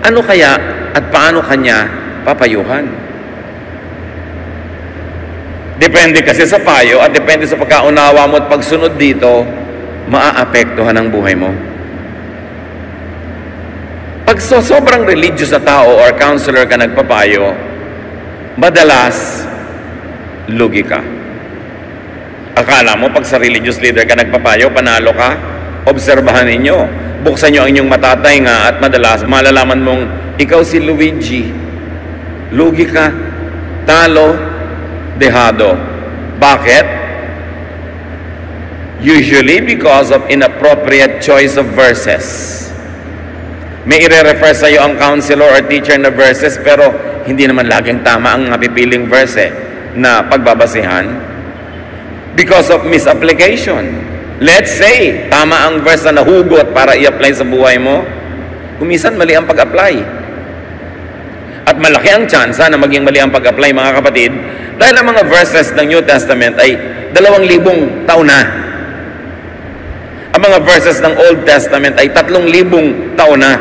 ano kaya at paano kanya papayuhan? Depende kasi sa payo at depende sa pagkaunawa mo at pagsunod dito, maaapektuhan ang buhay mo. Pag sobrang religious na tao or counselor ka nagpapayo, madalas, lugi ka. Akala mo pag sa religious leader ka nagpapayo, panalo ka? Obserbahan ninyo. Buksan nyo ang inyong matatay nga at madalas malalaman mong ikaw si Luigi. Lugi ka. Talo. Dehado. Bakit? Usually because of inappropriate choice of verses. May ire-refer sa iyo ang counselor or teacher na verses pero hindi naman laging tama ang napipiling verse na pagbabasihan. Because of misapplication. Let's say, tama ang verse na nahugot para i-apply sa buhay mo. Kumisan mali ang pag-apply. At malaki ang tsansa na maging mali ang pag-apply, mga kapatid, dahil ang mga verses ng New Testament ay 2,000 taon na. Ang mga verses ng Old Testament ay 3,000 taon na.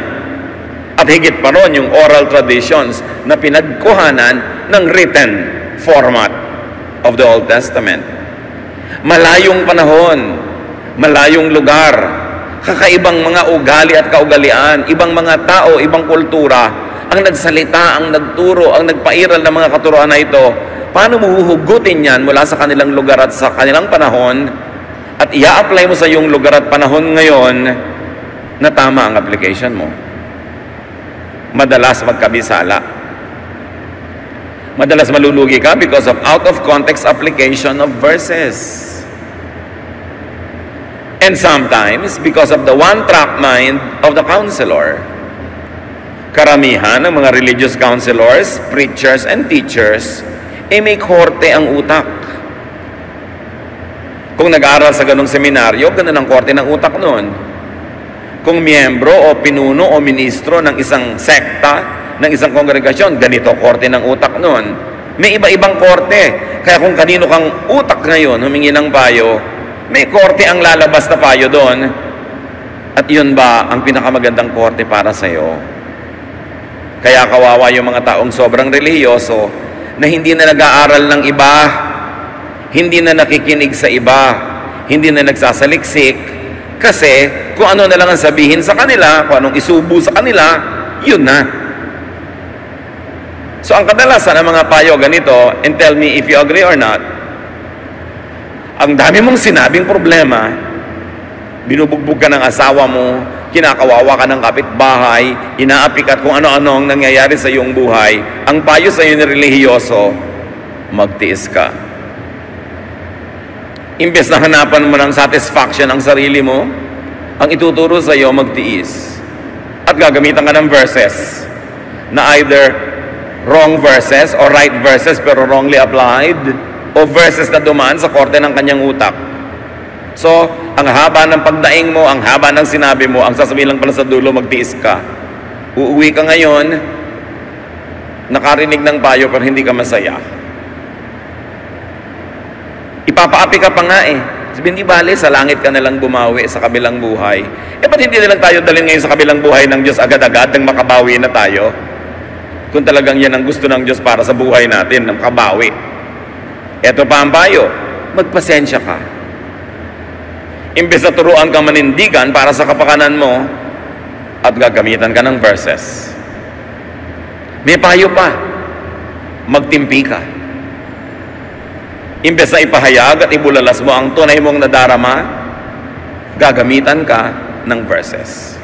At higit pa ron yung oral traditions na pinagkuhanan ng written format of the Old Testament. Malayong panahon, malayong lugar, kakaibang mga ugali at kaugalian, ibang mga tao, ibang kultura, ang nagsalita, ang nagturo, ang nagpairal ng mga katuruan na ito. Paano mo huhugutin yan mula sa kanilang lugar at sa kanilang panahon at i-apply mo sa iyong lugar at panahon ngayon na tama ang application mo? Madalas magkabisala. Madalas malulugi ka because of out of context application of verses. And sometimes because of the one-track mind of the counselor. Karamihan ng mga religious counselors, preachers, and teachers may korte ang utak. Kung nag-aaral sa ganong seminaryo, ganun ang korte ng utak noon. Kung miyembro o pinuno o ministro ng isang sekta, ng isang kongregasyon, ganito korte ng utak noon. May iba-ibang korte. Kaya kung kanino kang utak ngayon, humingi ng payo, may korte ang lalabas na payo doon. At yun ba ang pinakamagandang korte para sa'yo? Kaya kawawa yung mga taong sobrang relihiyoso na hindi na nag-aaral ng iba, hindi na nakikinig sa iba, hindi na nagsasaliksik, kasi kung ano na lang ang sabihin sa kanila, kung anong isubo sa kanila, yun na. So ang kadalasan ng mga payo ganito, and tell me if you agree or not, ang dami mong sinabing problema, binubugbog ka ng asawa mo, kinakawawa ka ng kapitbahay, inaapik at kung ano-ano ang nangyayari sa iyong buhay, ang payo sa iyo ni relihiyoso, magtiis ka. Imbes na hanapan mo ng satisfaction ang sarili mo, ang ituturo sa iyo, magtiis. At gagamitan ka ng verses na either wrong verses or right verses pero wrongly applied, o verses na dumaan sa korte ng kanyang utak. So, ang haba ng pagdaing mo, ang haba ng sinabi mo, ang sasabihin lang pala sa dulo, magtiis ka. Uuwi ka ngayon, nakarinig ng payo pero hindi ka masaya. Ipapaapi ka pa nga eh. Sabihin, di bale, sa langit ka nalang bumawi sa kabilang buhay. Ba't hindi na lang tayo dalhin ngayon sa kabilang buhay ng Diyos agad-agad nang makabawi na tayo? Kung talagang yan ang gusto ng Diyos para sa buhay natin, ng makabawi. Eto pa ang payo, magpasensya ka. Imbes na turuan kang manindigan para sa kapakanan mo at gagamitan ka ng verses. May payo pa, magtimpi ka. Imbes na ipahayag at ibulalas mo ang tunay mong nadarama, gagamitan ka ng verses.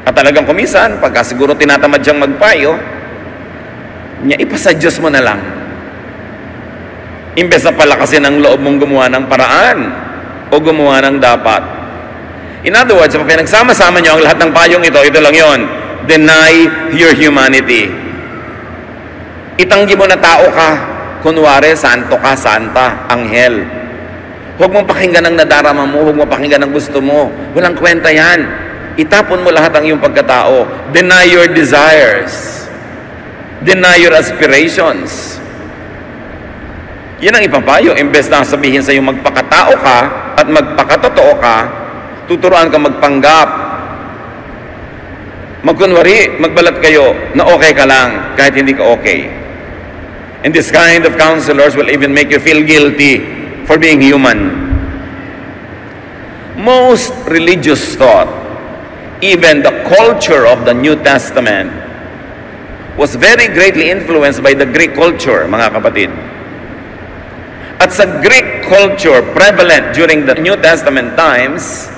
At talagang kumisan, pagka siguro tinatamad siyang magpayo, niya ipasa Diyos mo na lang. Imbes na palakasin ang loob mong gumawa ng paraan o gumawa ng dapat. In other words, pag pinagsama-sama nyo ang lahat ng payong ito lang yon. Deny your humanity. Itanggi mo na tao ka. Kunwari, santo ka, santa, anghel. Huwag mong pakinggan ang nadarama mo, huwag mong pakinggan ang gusto mo. Walang kwenta yan. Itapon mo lahat ang iyong pagkatao. Deny your desires. Deny your aspirations. Yan ang ipapayo. Imbes na sabihin sa iyo magpakatao ka at magpakatotoo ka, tuturuan ka magpanggap. Magkunwari, magbalat kayo na okay ka lang kahit hindi ka okay. And this kind of counselors will even make you feel guilty for being human. Most religious thought, even the culture of the New Testament, was very greatly influenced by the Greek culture, mga kapatid. At sa Greek culture prevalent during the New Testament times,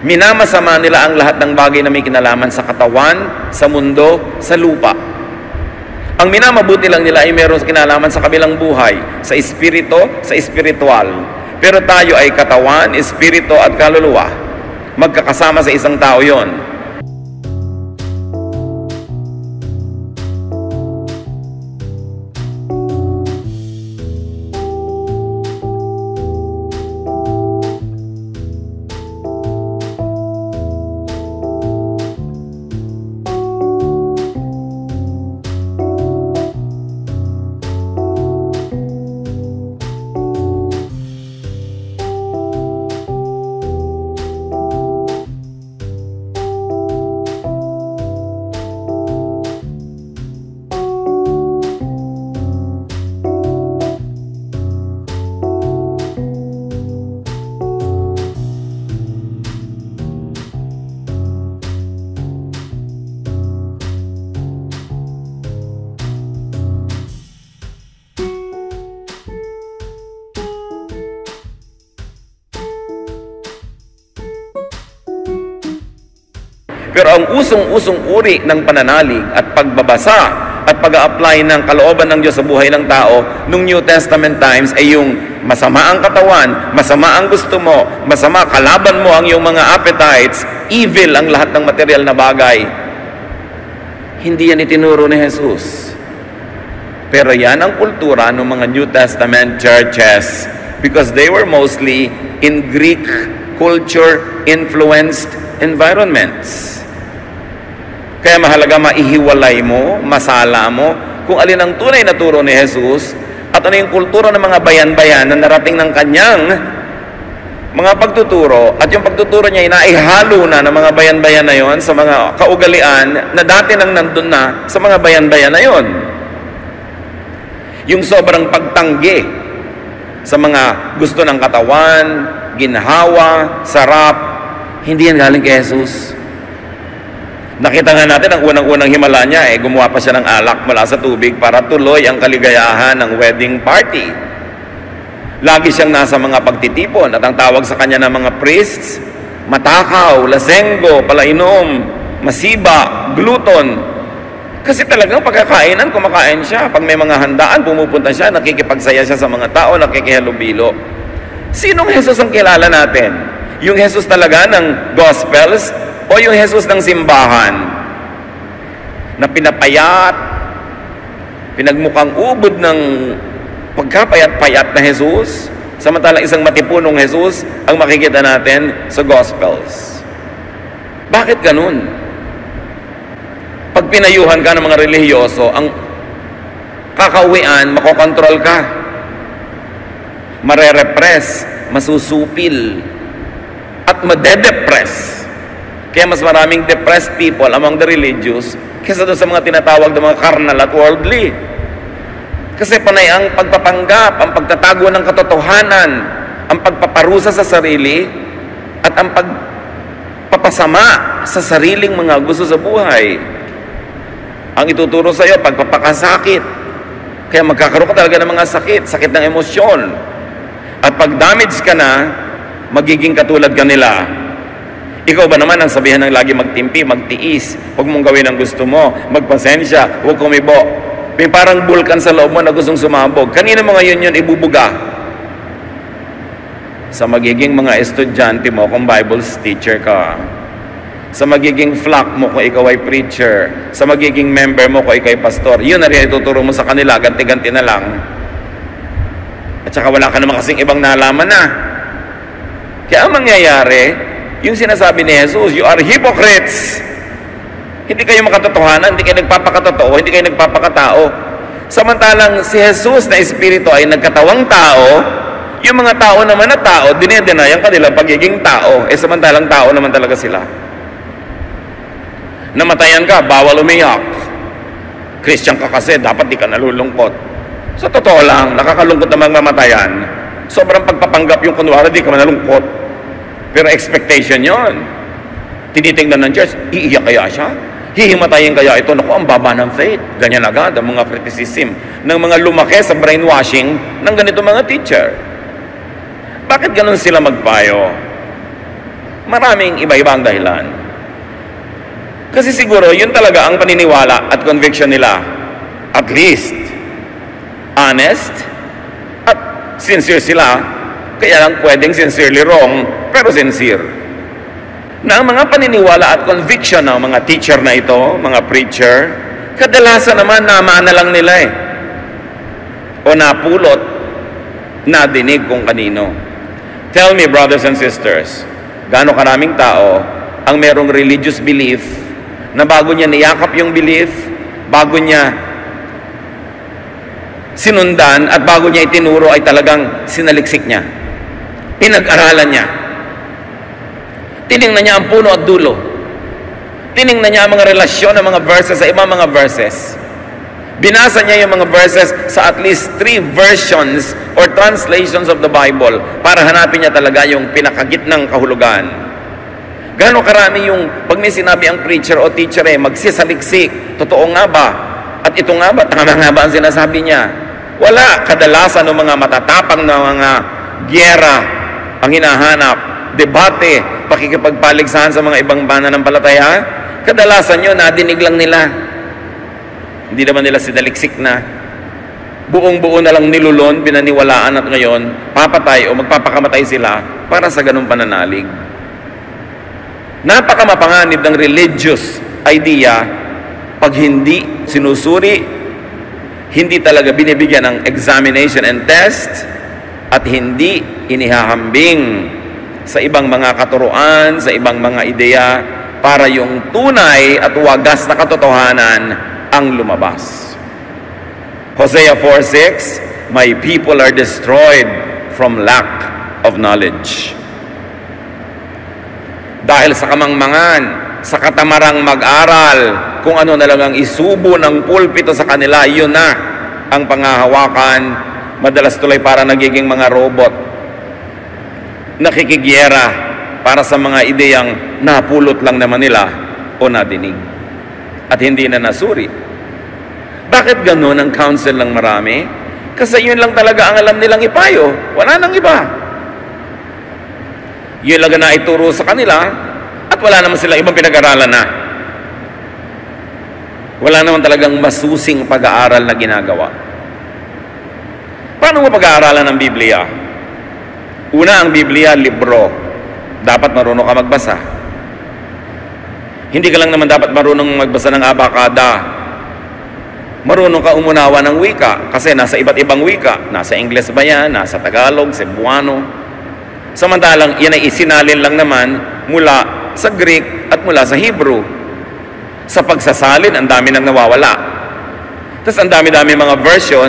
minamasama nila ang lahat ng bagay na may kinalaman sa katawan, sa mundo, sa lupa. Ang minamabuti lang nila ay meron kinalaman sa kabilang buhay, sa espiritu, sa espiritual. Pero tayo ay katawan, espiritu at kaluluwa. Magkakasama sa isang tao yon. Pero ang usong-usong uri ng pananalig at pagbabasa at pag-a-apply ng kalooban ng Diyos sa buhay ng tao nung New Testament times ay yung masama ang katawan, masama ang gusto mo, masama, kalaban mo ang iyong mga appetites, evil ang lahat ng material na bagay. Hindi yan itinuro ni Jesus. Pero yan ang kultura ng mga New Testament churches because they were mostly in Greek culture-influenced environments. Kaya mahalaga maihiwalay mo, masala mo, kung alin ang tunay na turo ni Jesus at ano yung kultura ng mga bayan-bayan na narating ng kanyang mga pagtuturo at yung pagtuturo niya inaihalo na ng mga bayan-bayan na yon sa mga kaugalian na dati nang nandun na sa mga bayan-bayan na yon. Yung sobrang pagtanggi sa mga gusto ng katawan, ginhawa, sarap, hindi yan galing kay Jesus. Nakita nga natin ang unang-unang himala niya, gumawa pa siya ng alak mula sa tubig para tuloy ang kaligayahan ng wedding party. Lagi siyang nasa mga pagtitipon at ang tawag sa kanya ng mga priests, matakaw, lasenggo, palainom, masiba, glutton. Kasi talagang pagkakainan, kumakain siya. Pag may mga handaan, pumupunta siya, nakikipagsaya siya sa mga tao, nakikihalubilo. Sinong Jesus ang kilala natin? Yung Jesus talaga ng Gospels o yung Jesus ng simbahan na pinapayat, pinagmukhang ubod ng pagkapayat-payat na Jesus, samantalang isang matipunong Jesus ang makikita natin sa Gospels. Bakit ganun? Pag pinayuhan ka ng mga relihiyoso, ang kakauwian, makokontrol ka, marerepress, masusupil, at madedepress. Kaya mas maraming depressed people among the religious kaysa doon sa mga tinatawag ng mga carnal at worldly. Kasi panay ang pagpapanggap, ang pagtatago ng katotohanan, ang pagpaparusa sa sarili, at ang pagpapasama sa sariling mga gusto sa buhay. Ang ituturo sa iyo, pagpapakasakit. Kaya magkakaroon ka talaga ng mga sakit ng emosyon. At pag damage ka na, magiging katulad ka nila. Ikaw ba naman ang sabihan ng lagi magtimpi, magtiis, huwag mong gawin ang gusto mo, magpasensya, huwag kumibo. May parang bulkan sa loob mo na gustong sumabog. Kanina mo ngayon yun ibubuga? Sa magiging mga estudyante mo kung Bible teacher ka. Sa magiging flock mo kung ikaw ay preacher. Sa magiging member mo kung ikaw ay pastor. Yun na rin ituturo mo sa kanila, ganti-ganti na lang. At saka wala ka naman kasing ibang nalaman na. Kaya ang mangyayari, yung sinasabi ni Jesus, you are hypocrites. Hindi kayo makatotohanan, hindi kayo nagpapakatotoo, hindi kayo nagpapakatao. Samantalang si Jesus na Espiritu ay nagkatawang tao, yung mga tao naman na tao, dinedenay ang kanilang pagiging tao. Samantalang tao naman talaga sila. Namatayan ka, bawal umiyak. Christian ka kasi, dapat di ka nalulungkot. Sa totoo lang, nakakalungkot na mamatayan. Sobrang pagpapanggap yung kunwari, di ka nalungkot. Pero expectation yon. Tinitingnan ng church, iiyak kaya siya? Hihimatayin kaya ito? Naku, ang baba ng faith. Ganyan agad ang mga criticism ng mga lumaki sa brainwashing ng ganito mga teacher. Bakit ganun sila magpayo? Maraming iba-ibang dahilan. Kasi siguro, yun talaga ang paniniwala at conviction nila. At least, honest at sincere sila. Kaya lang pwedeng sincerely wrong, pero sincere. Na ang mga paniniwala at conviction ng mga teacher na ito, mga preacher, kadalasan naman namaan na lang nila o napulot, nadinig kung kanino. Tell me, brothers and sisters, gaano karaming tao ang merong religious belief na bago niya niyakap yung belief, bago niya sinundan at bago niya itinuro ay talagang sinaliksik niya. Pinag-aralan niya. Tiningnan niya ang puno at dulo. Tiningnan niya ang mga relasyon ng mga verses sa ibang mga verses. Binasa niya yung mga verses sa at least 3 versions or translations of the Bible para hanapin niya talaga yung pinakagitnang kahulugan. Gaano karami yung pag may sinabi ang preacher o teacher magsisaliksik, totoo nga ba? At ito nga ba? Tama nga ba ang sinasabi niya? Wala. Kadalasan ng mga matatapang na mga gyera ang hinahanap, debate, pakikipagpaligsahan sa mga ibang pananampalataya, kadalasan yun, nadinig lang nila. Hindi naman nila sinaliksik na. Buong-buo na lang nilulon, pinaniwalaan at ngayon, papatay o magpapakamatay sila para sa ganung pananalig. Napakamapanganib ng religious idea pag hindi sinusuri, hindi talaga binibigyan ng examination and test, at hindi inihahambing sa ibang mga katuruan, sa ibang mga ideya, para yung tunay at wagas na katotohanan ang lumabas. Hosea 4:6, my people are destroyed from lack of knowledge. Dahil sa kamangmangan, sa katamarang mag-aral, kung ano na lang ang isubo ng pulpito sa kanila, yun na ang pangahawakan. Madalas tuloy para nagiging mga robot. Nakikigyera para sa mga ideyang napulot lang naman nila o nadinig. At hindi na nasuri. Bakit ganun ang counsel ng marami? Kasi yun lang talaga ang alam nilang ipayo. Wala nang iba. Yun lang na ituro sa kanila at wala naman silang ibang pinag-aralan na. Wala naman talagang masusing pag-aaral na ginagawa. Paano mo pag-aaralan ng Biblia? Una, ang Biblia, libro. Dapat marunong ka magbasa. Hindi ka lang naman dapat marunong magbasa ng abakada. Marunong ka umunawa ng wika. Kasi nasa iba't ibang wika. Nasa Ingles ba yan? Nasa Tagalog, Cebuano. Samantalang, yan ay isinalin lang naman mula sa Greek at mula sa Hebrew. Sa pagsasalin, ang dami nang nawawala. Tapos ang dami-dami mga version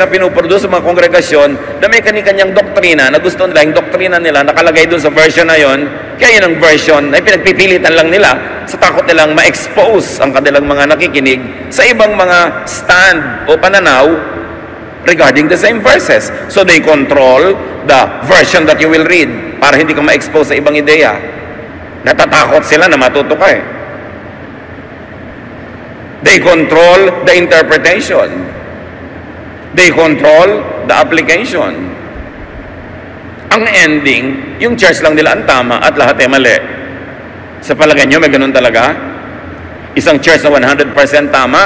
na pinuproduce sa mga kongregasyon na may kani-kanyang doktrina na gusto nila, yung doktrina nila nakalagay dun sa version na yon. Kaya yun ang version na pinagpipilitan lang nila sa takot nilang ma-expose ang kanilang mga nakikinig sa ibang mga stand o pananaw regarding the same verses. So they control the version that you will read para hindi ka ma-expose sa ibang ideya. Natatakot sila na matuto ka eh. They control the interpretation. They control the application. Ang ending, yung church lang nila ang tama at lahat ay mali. Sa palagay nyo, may ganun talaga? Isang church na 100% tama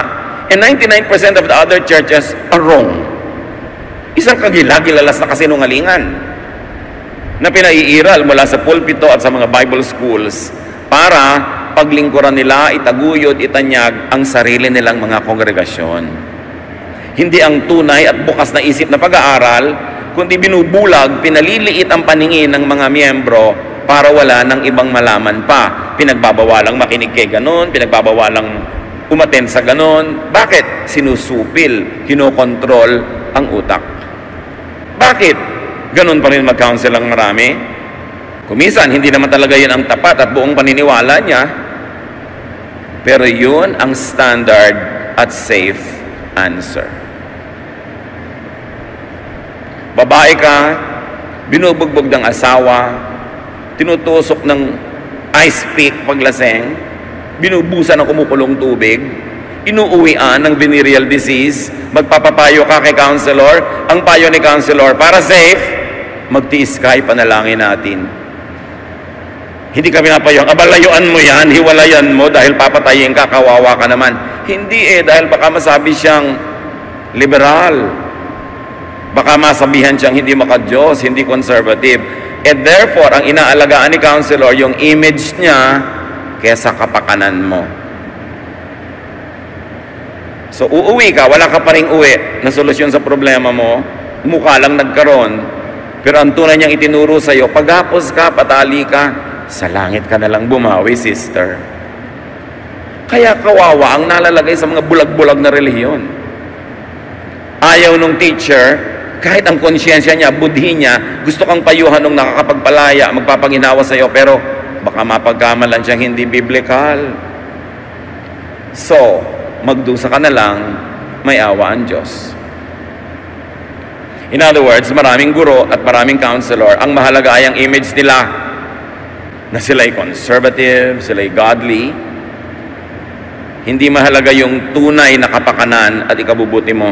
and 99% of the other churches are wrong. Isang kagila-gilalas na kasinungalingan na pinaiiral mula sa pulpito at sa mga Bible schools para paglingkuran nila, itaguyod, itanyag ang sarili nilang mga kongregasyon. Hindi ang tunay at bukas na isip na pag-aaral, kundi binubulag, pinaliliit ang paningin ng mga miyembro para wala ng ibang malaman pa. Pinagbabawalang makinig kay ganon, pinagbabawalang umaten sa ganon. Bakit? Sinusupil, kinokontrol ang utak. Bakit? Ganon pa rin mag-counsel ang marami. Kumisan, hindi naman talaga yun ang tapat at buong paniniwala niya. Pero yun ang standard at safe answer. Babae ka, binubugbog ng asawa, tinutusok ng ice pick paglaseng, binubusan ng kumukulong tubig, inuuwian ng venereal disease, magpapapayo ka kay counselor, ang payo ni counselor, para safe, magtiis ka, ipanalangin natin. Hindi kami napayong, abalayuan mo yan, hiwalayan mo dahil papatayin ka, kawawa ka naman. Hindi dahil baka masabi siyang liberal. Baka masabihan siyang hindi maka-Diyos, hindi conservative. Therefore, ang inaalagaan ni counselor, yung image niya, kesa kapakanan mo. So, uuwi ka, wala ka pa ring uwi na solusyon sa problema mo, mukha lang nagkaroon, pero ang tunay niyang itinuro sa'yo, paghapos ka, patali ka, sa langit ka na lang bumawi, sister. Kaya kawawa ang nalalagay sa mga bulag-bulag na relihiyon. Ayaw nung teacher, kahit ang konsyensya niya, budhi niya, gusto kang payuhan nung nakakapagpalaya, magpapanginawa sa'yo, pero baka mapagkamalan siyang hindi biblical. So, magdusa ka na lang, may awa ang Diyos. In other words, maraming guro at maraming counselor, ang mahalaga ay ang image nila, na sila'y conservative, sila'y godly. Hindi mahalaga yung tunay na kapakanan at ikabubuti mo.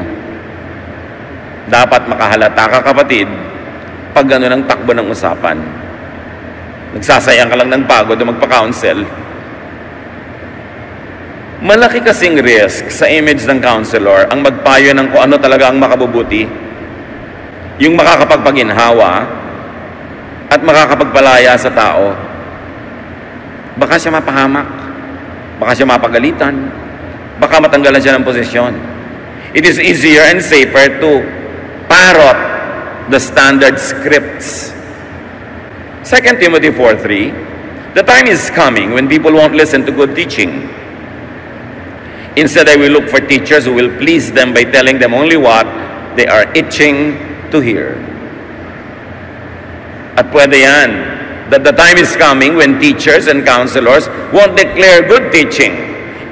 Dapat makahalata ka, kapatid, pag gano'n ang takbo ng usapan. Nagsasayang ka lang ng pagod o magpa-counsel. Malaki kasing risk sa image ng counselor ang magpayo ng kung ano talaga ang makabubuti, yung makakapagpaginhawa at makakapagpalaya sa tao. Baka siya mapahamak, baka siya mapagalitan, baka matanggalan siya ng posisyon. It is easier and safer to parrot the standard scripts. 2 Timothy 4:3, the time is coming when people won't listen to good teaching. Instead, they will look for teachers who will please them by telling them only what they are itching to hear. At pwede yan. That the time is coming when teachers and counselors won't declare good teaching.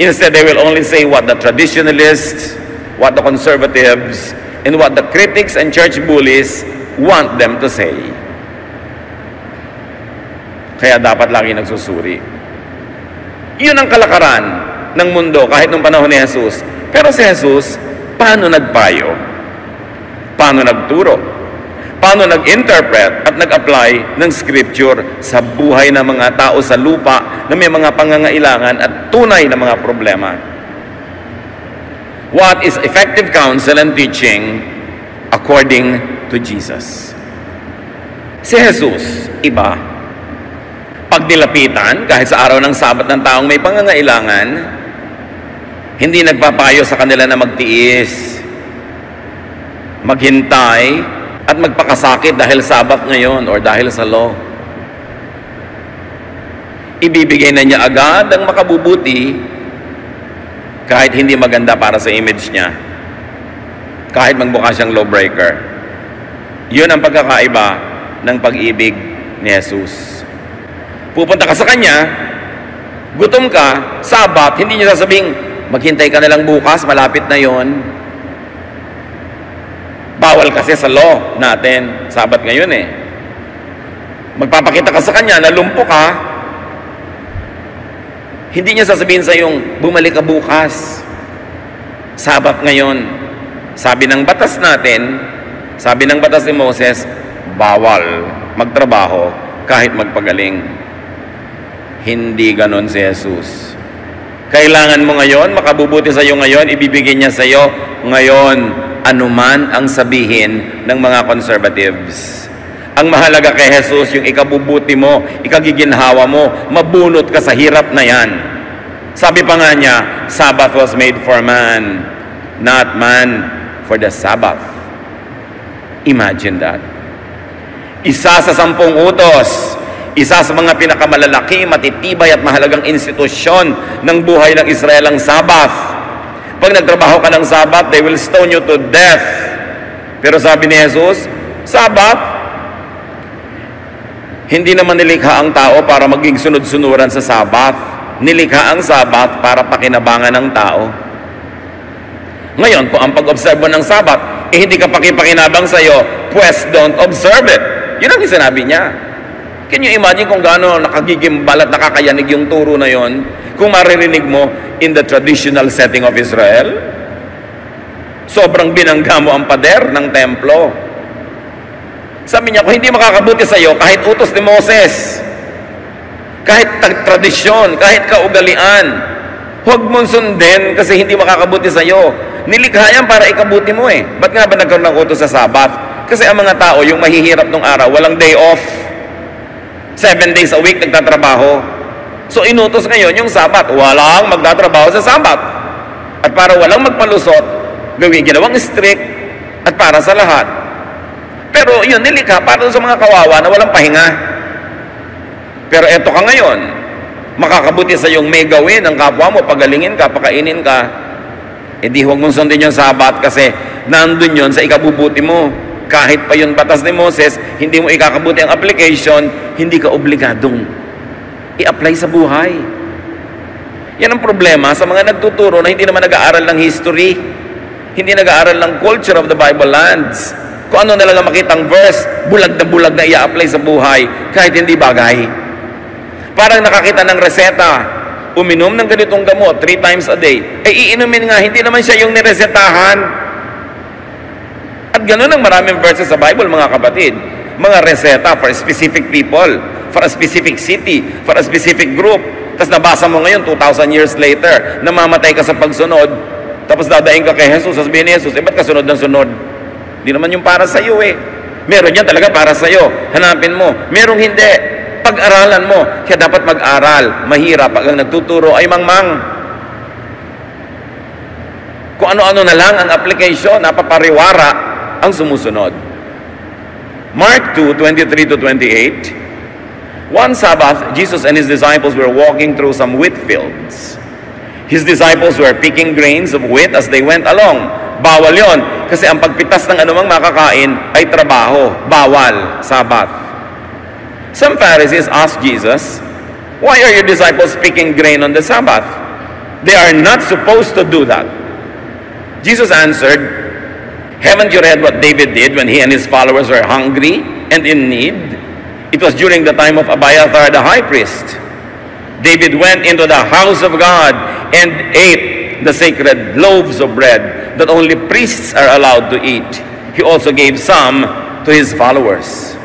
Instead, they will only say what the traditionalists, what the conservatives, and what the critics and church bullies want them to say. Kaya dapat lagi nagsusuri. Yun ang kalakaran ng mundo kahit nung panahon ni Jesus. Pero si Jesus, paano nagpayo? Paano nagturo? Paano nag-interpret at nag-apply ng scripture sa buhay ng mga tao sa lupa na may mga pangangailangan at tunay na mga problema? What is effective counsel and teaching according to Jesus? Si Jesus, iba. Pag nilapitan, kahit sa araw ng Sabat ng taong may pangangailangan, hindi nagpapayo sa kanila na magtiis, maghintay, at magpakasakit dahil Sabat ngayon or dahil sa law. Ibibigay na niya agad ang makabubuti kahit hindi maganda para sa image niya. Kahit magmukha siyang lawbreaker. Yun ang pagkakaiba ng pag-ibig ni Jesus. Pupunta ka sa Kanya, gutom ka, Sabat, hindi niya sasabing, maghintay ka na lang bukas, malapit na yon. Bawal kasi sa law natin, Sabat ngayon Magpapakita ka sa Kanya, nalumpo ka, hindi niya sasabihin sa yung, bumalik ka bukas, Sabat ngayon. Sabi ng batas natin, sabi ng batas ni Moses, bawal magtrabaho kahit magpagaling. Hindi ganon si Jesus. Kailangan mo ngayon, makabubuti sa iyo ngayon, ibibigay niya sa iyo ngayon, anuman ang sabihin ng mga conservatives. Ang mahalaga kay Jesus, yung ikabubuti mo, ikagiginhawa mo, mabunot ka sa hirap na yan. Sabi pa nga niya, Sabbath was made for man, not man for the Sabbath. Imagine that. Isa sa 10 utos, isa sa mga pinakamalalaki, matitibay at mahalagang institusyon ng buhay ng Israel ang Sabbath. Pag nagtrabaho ka ng Sabat, they will stone you to death. Pero sabi ni Jesus, Sabat, hindi naman nilikha ang tao para maging sunod-sunuran sa Sabat. Nilikha ang Sabat para pakinabangan ng tao. Ngayon, kung ang pag-observe mo ng Sabat, hindi ka pakipakinabang sa'yo, pues don't observe it. Yun ang sinabi niya. Can you imagine kung gaano nakagigimbal at nakakayanig yung turo na yon kung maririnig mo in the traditional setting of Israel? Sobrang binangga mo ang pader ng templo. Sabi niya, kung hindi makakabuti sa iyo, kahit utos ni Moses, kahit tradisyon, kahit kaugalian, huwag mong sundin kasi hindi makakabuti sa iyo. Nilikha yan para ikabuti mo eh. Ba't nga ba nagkaroon ng utos sa Sabat? Kasi ang mga tao, yung mahihirap nung araw, walang day off. 7 days a week nagtatrabaho. So inutos ngayon yung Sabat, walang magtatrabaho sa Sabat. At para walang magpalusot, ginawang strict at para sa lahat. Pero yun, nilikha para sa mga kawawa na walang pahinga. Pero eto ka ngayon, makakabuti sa iyong may gawin ang kapwa mo, pagalingin ka, pakainin ka, di huwag mong sundin yung Sabat kasi nandun yun sa ikabubuti mo. Kahit pa yun batas ni Moses, hindi mo ikakabuti ang application, hindi ka obligadong i-apply sa buhay. Yan ang problema sa mga nagtuturo na hindi naman nag-aaral ng history, hindi nag-aaral ng culture of the Bible lands. Kung ano na lang makitang verse, bulag na i-apply sa buhay kahit hindi bagay. Parang nakakita ng reseta, uminom ng ganitong gamot 3 times a day, iinumin nga, hindi naman siya yung niresetahan. At ganoon ang maraming verses sa Bible, mga kapatid. Mga reseta for specific people, for a specific city, for a specific group. Tapos nabasa mo ngayon, 2,000 years later, namamatay ka sa pagsunod, tapos dadaing ka kay Jesus, sabihin ni Jesus, ba't ka sunod ng sunod? Hindi naman yung para sa iyo eh. Meron yan talaga para sa iyo. Hanapin mo. Merong hindi. Pag-aralan mo. Kaya dapat mag-aral. Mahirap pag ang nagtuturo ay mangmang. Kung ano-ano na lang ang application, napapariwara ang sumusunod. Mark 2:23-28. One Sabbath, Jesus and His disciples were walking through some wheat fields. His disciples were picking grains of wheat as they went along. Bawal yon kasi ang pagpitas ng anumang makakain ay trabaho. Bawal, Sabbath. Some Pharisees asked Jesus, "Why are your disciples picking grain on the Sabbath? They are not supposed to do that." Jesus answered, "Haven't you read what David did when he and his followers were hungry and in need? It was during the time of Abiathar the high priest. David went into the house of God and ate the sacred loaves of bread that only priests are allowed to eat. He also gave some to his followers."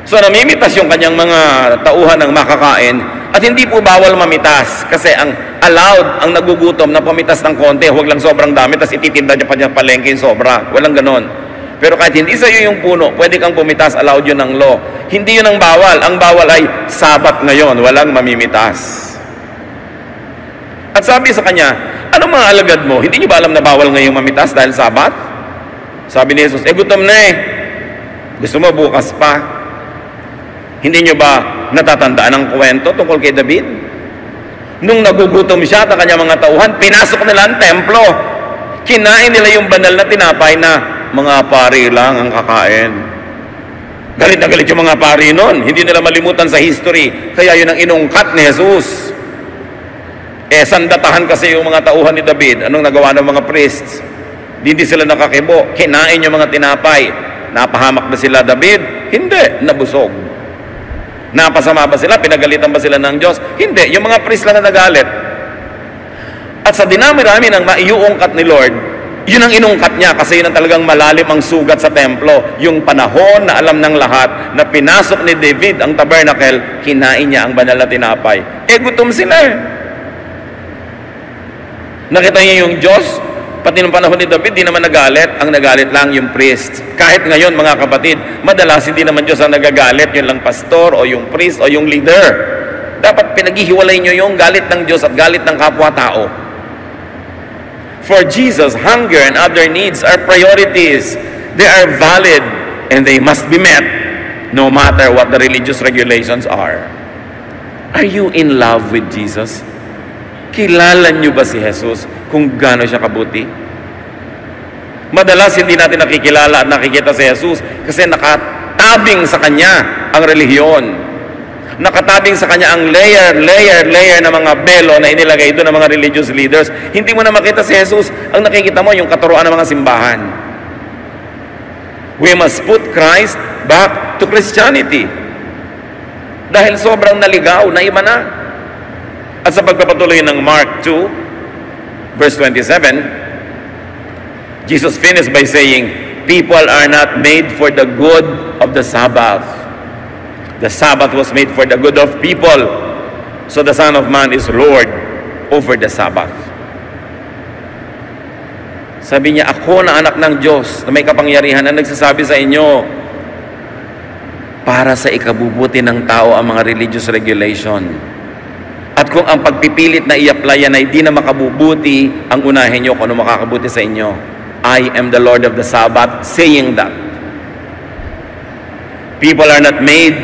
So namimitas yung kanyang mga tauhan ng makakain at hindi po bawal mamitas kasi ang allowed, ang nagugutom na pamitas ng konti, huwag lang sobrang dami tapos ititinda niya pa niya palengke yung sobra. Walang ganon. Pero kahit hindi sa iyo yung puno, pwede kang pumitas, allowed yun ng law. Hindi yun ang bawal. Ang bawal ay Sabat ngayon, walang mamimitas. At sabi sa kanya, anong mga alagad mo? Hindi niyo ba alam na bawal ngayong mamitas dahil Sabat? Sabi ni Jesus, gutom na eh. Gusto mo bukas pa? Hindi niyo ba natatandaan ang kwento tungkol kay David? Nung nagugutom siya at kanyang mga tauhan, pinasok nila ang templo. Kinain nila yung banal na tinapay na mga pari lang ang kakain. Galit na galit yung mga pari nun. Hindi nila malimutan sa history. Kaya yun ang inungkat ni Jesus. Sandatahan kasi yung mga tauhan ni David. Anong nagawa ng mga priests? Hindi sila nakakibo. Kinain yung mga tinapay. Napahamak na sila David? Hindi. Nabusog. Napasama ba sila? Pinagalitan ba sila ng Diyos? Hindi. Yung mga priest lang na nagalit. At sa dinami-rami ng maiuungkat ni Lord, yun ang inungkat niya kasi yun ang talagang malalim ang sugat sa templo. Yung panahon na alam ng lahat na pinasok ni David ang tabernacle, kinain niya ang banal na tinapay. Gutom sila eh. Nakita niya yung Diyos, pati nung panahon ni David, di naman nagalit. Ang nagalit lang yung priest. Kahit ngayon, mga kapatid, madalas hindi naman Diyos ang nagagalit. Yun lang pastor o yung priest o yung leader. Dapat pinaghihiwalay nyo yung galit ng Diyos at galit ng kapwa-tao. For Jesus, hunger and other needs are priorities. They are valid and they must be met no matter what the religious regulations are. Are you in love with Jesus? Kilala niyo ba si Jesus kung gaano siya kabuti? Madalas hindi natin nakikilala at nakikita si Jesus kasi nakatabing sa Kanya ang relihiyon. Nakatabing sa kanya ang layer na mga belo na inilagay doon ng mga religious leaders. Hindi mo na makita si Jesus. Ang nakikita mo, yung katuruan ng mga simbahan. We must put Christ back to Christianity. Dahil sobrang naligaw, na iba na. At sa pagpapatuloy ng Mark 2, verse 27, Jesus finished by saying, people are not made for the good of the Sabbath. The Sabbath was made for the good of people. So the Son of Man is Lord over the Sabbath. Sabi niya, ako na anak ng Diyos na may kapangyarihan na nagsasabi sa inyo para sa ikabubuti ng tao ang mga religious regulation. At kung ang pagpipilit na i-applyan ay di na makabubuti, ang unahin nyo kung ano makakabuti sa inyo. I am the Lord of the Sabbath, saying that. People are not made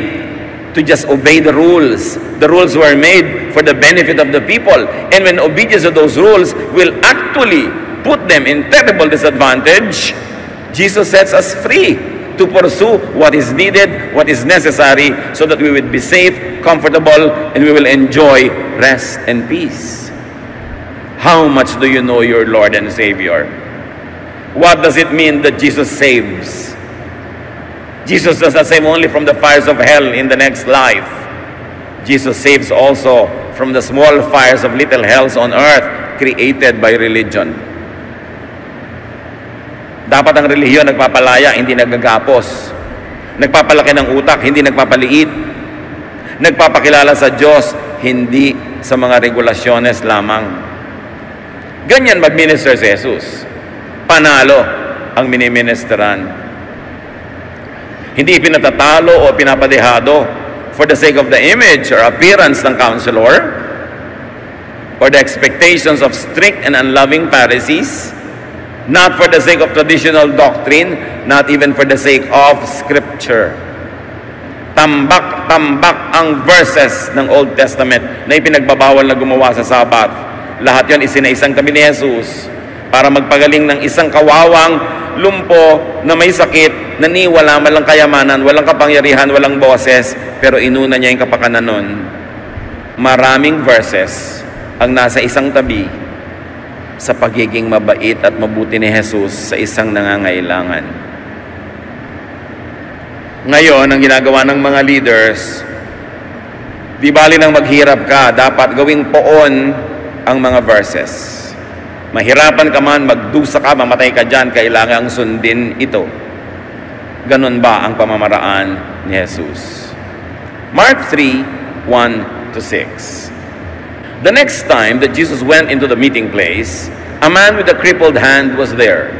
to just obey the rules. The rules were made for the benefit of the people. And when obedience to those rules will actually put them in terrible disadvantage, Jesus sets us free to pursue what is needed, what is necessary, so that we will be safe, comfortable, and we will enjoy rest and peace. How much do you know your Lord and Savior? What does it mean that Jesus saves? Jesus does not save only from the fires of hell in the next life. Jesus saves also from the small fires of little hells on earth created by religion. Dapat ang relihiyon nagpapalaya, hindi nagagapos. Nagpapalaki ng utak, hindi nagpapaliit. Nagpapakilala sa Diyos, hindi sa mga regulasyones lamang. Ganyan mag-minister si Jesus. Panalo ang miniministeran. Hindi pinatatalo o pinapadehado for the sake of the image or appearance ng counselor or the expectations of strict and unloving Pharisees, not for the sake of traditional doctrine, not even for the sake of Scripture. Tambak-tambak ang verses ng Old Testament na ipinagbabawal na gumawa sa Sabat. Lahat yon isinaisang tabi ni Jesus para magpagaling ng isang kawawang lumpo na may sakit, na wala malang kayamanan, walang kapangyarihan, walang boses, pero inuna niya yung kapakanan nun. Maraming verses ang nasa isang tabi sa pagiging mabait at mabuti ni Jesus sa isang nangangailangan. Ngayon, ang ginagawa ng mga leaders, di bali nang maghirap ka, dapat gawing poon ang mga verses. Mahirapan ka man, magdusa ka, mamatay ka dyan, kailangan sundin ito. Ganon ba ang pamamaraan ni Jesus? Mark 3:1-6. The next time that Jesus went into the meeting place, a man with a crippled hand was there.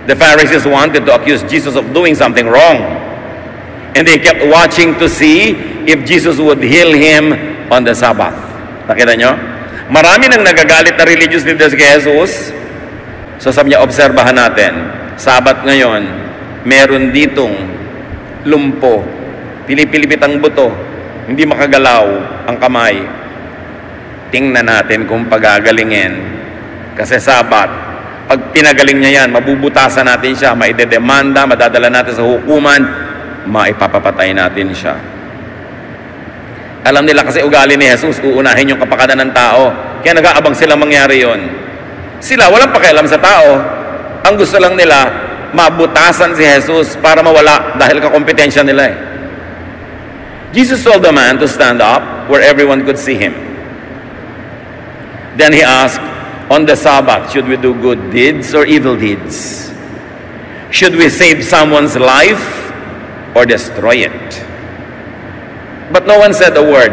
The Pharisees wanted to accuse Jesus of doing something wrong, and they kept watching to see if Jesus would heal him on the Sabbath. Nakita nyo? Marami nang nagagalit na religious leaders kay Jesus. So sabi niya, obserbahan natin, Sabat ngayon, meron ditong lumpo, pilipilipit ang buto, hindi makagalaw ang kamay. Tingnan natin kung pagagalingin. Kasi Sabat, pag pinagaling niya yan, mabubutasan natin siya, maidedemanda, madadala natin sa hukuman, maipapapatay natin siya. Alam nila kasi ugali ni Jesus, uunahin yung kapakanan ng tao. Kaya nag-aabang silang mangyari yon. Sila, walang pakialam sa tao. Ang gusto lang nila, mabutasan si Jesus para mawala dahil kakompetensya nila eh. Jesus told the man to stand up where everyone could see him. Then he asked, on the Sabbath, should we do good deeds or evil deeds? Should we save someone's life or destroy it? But no one said a word.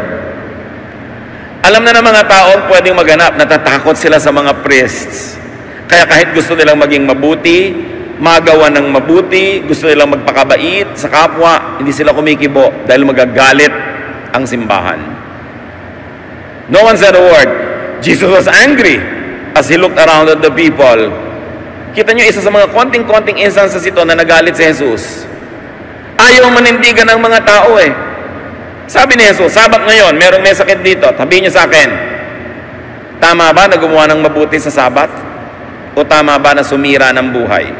Alam na ng mga taong pwedeng maganap, natatakot sila sa mga priests. Kaya kahit gusto nilang maging mabuti, magawa ng mabuti, gusto nilang magpakabait sa kapwa, hindi sila kumikibo dahil magagalit ang simbahan. No one said a word. Jesus was angry as he looked around at the people. Kita nyo, isa sa mga konting-konting instances ito na nagalit si Jesus. Ayaw manindigan ng mga tao eh. Sabi ni Jesus, Sabat ngayon, merong may sakit dito, sabihin niyo sa akin, tama ba na gumawa ng mabuti sa Sabat? O tama ba na sumira ng buhay?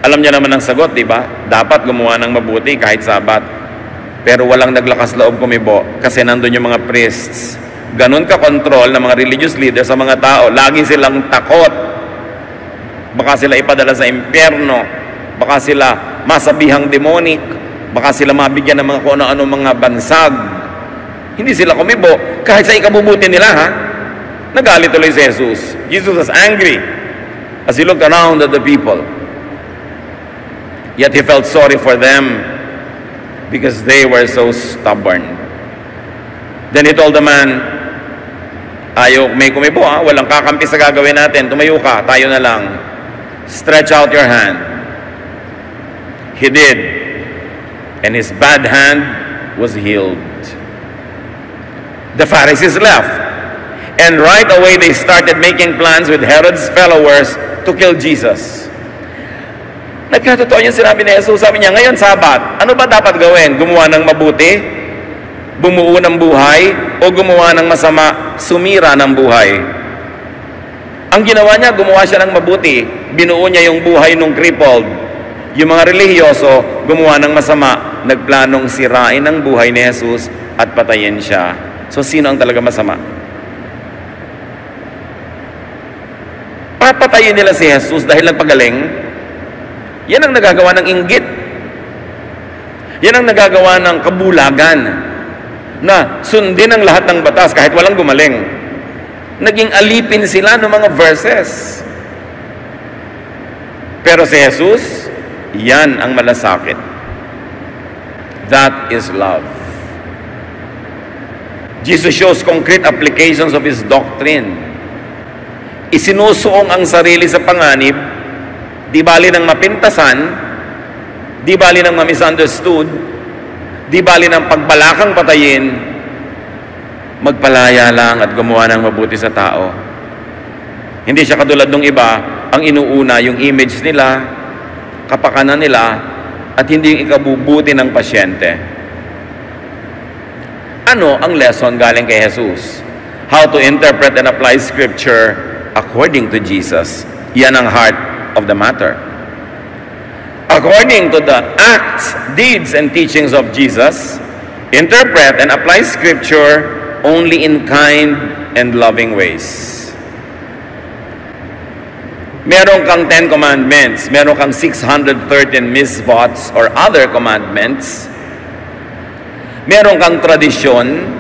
Alam niyo naman ang sagot, di ba? Dapat gumawa ng mabuti kahit Sabat. pero walang naglakas loob kumibo kasi nandun yung mga priests. Ganun ka-control ng mga religious leaders sa mga tao. Lagi silang takot. Baka sila ipadala sa impyerno. Baka sila masabihang demonic. Baka sila mabigyan ng mga kung ano-ano mga bansag. Hindi sila kumibo kahit sa ikabubuti nila, ha? Nagalit tuloy si Jesus. Jesus was angry as he looked around at the people. Yet he felt sorry for them because they were so stubborn. Then he told the man, ayaw may kumibo, ha? Walang kakampi sa gagawin natin. Tumayo ka, tayo na lang. Stretch out your hand. He did. And his bad hand was healed. The Pharisees left. And right away they started making plans with Herod's followers to kill Jesus. Nagkatotoo yung sinabi ni Jesus. Sabi niya, ngayon Sabat, ano ba dapat gawin? Gumawa ng mabuti? Bumuo ng buhay? O gumawa ng masama? Sumira ng buhay? Ang ginawa niya, gumawa siya ng mabuti. Binuo niya yung buhay ng crippled. Yung mga relihiyoso, gumawa ng masama. Nagplanong sirain ang buhay ni Jesus at patayin siya. So, sino ang talaga masama? Papatayin nila si Jesus dahil nagpagaling. Yan ang nagagawa ng inggit. Yan ang nagagawa ng kabulagan na sundin ang lahat ng batas kahit walang gumaling. Naging alipin sila ng mga verses. Pero si Jesus, yan ang malasakit. That is love. Jesus shows concrete applications of His doctrine. Isinusuong ang sarili sa panganib, di bali ng mapintasan, di bali ng ma-misunderstood, di bali ng pagbalakang patayin, magpalaya lang at gumawa ng mabuti sa tao. Hindi siya katulad ng iba, ang inuuna yung image nila, kapakanan nila, at hindi yung ikabubuti ng pasyente. Ano ang lesson galing kay Jesus? How to interpret and apply Scripture according to Jesus. Yan ang heart of the matter. According to the acts, deeds, and teachings of Jesus, interpret and apply Scripture only in kind and loving ways. Meron kang 10 commandments, meron kang 613 misvots or other commandments, meron kang tradisyon,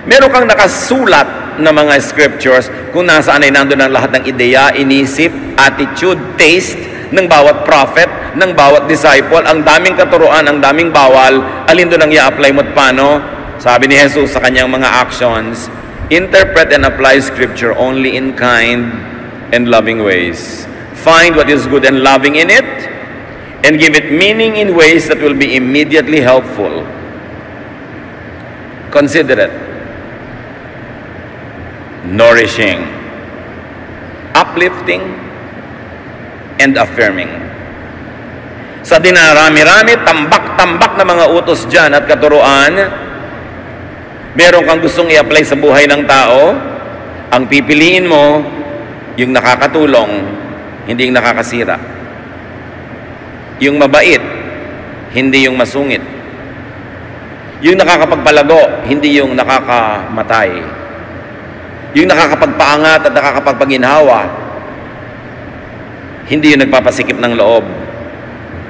meron kang nakasulat na mga scriptures kung nasaan ay nandun ang lahat ng ideya, inisip, attitude, taste ng bawat prophet, ng bawat disciple, ang daming katuruan, ang daming bawal, alin doon ang i-apply mo at paano? Sabi ni Jesus sa kanyang mga actions, interpret and apply Scripture only in kind and loving ways. Find what is good and loving in it, and give it meaning in ways that will be immediately helpful. Considerate, nourishing, uplifting, and affirming. Sa dinarami-rami, tambak-tambak na mga utos dyan at katuruan, meron kang gustong i-apply sa buhay ng tao, ang pipiliin mo, yung nakakatulong, hindi yung nakakasira. Yung mabait, hindi yung masungit. Yung nakakapagpalago, hindi yung nakakamatay. Yung nakakapagpaangat at nakakapagpaginhawa, hindi yung nagpapasikip ng loob.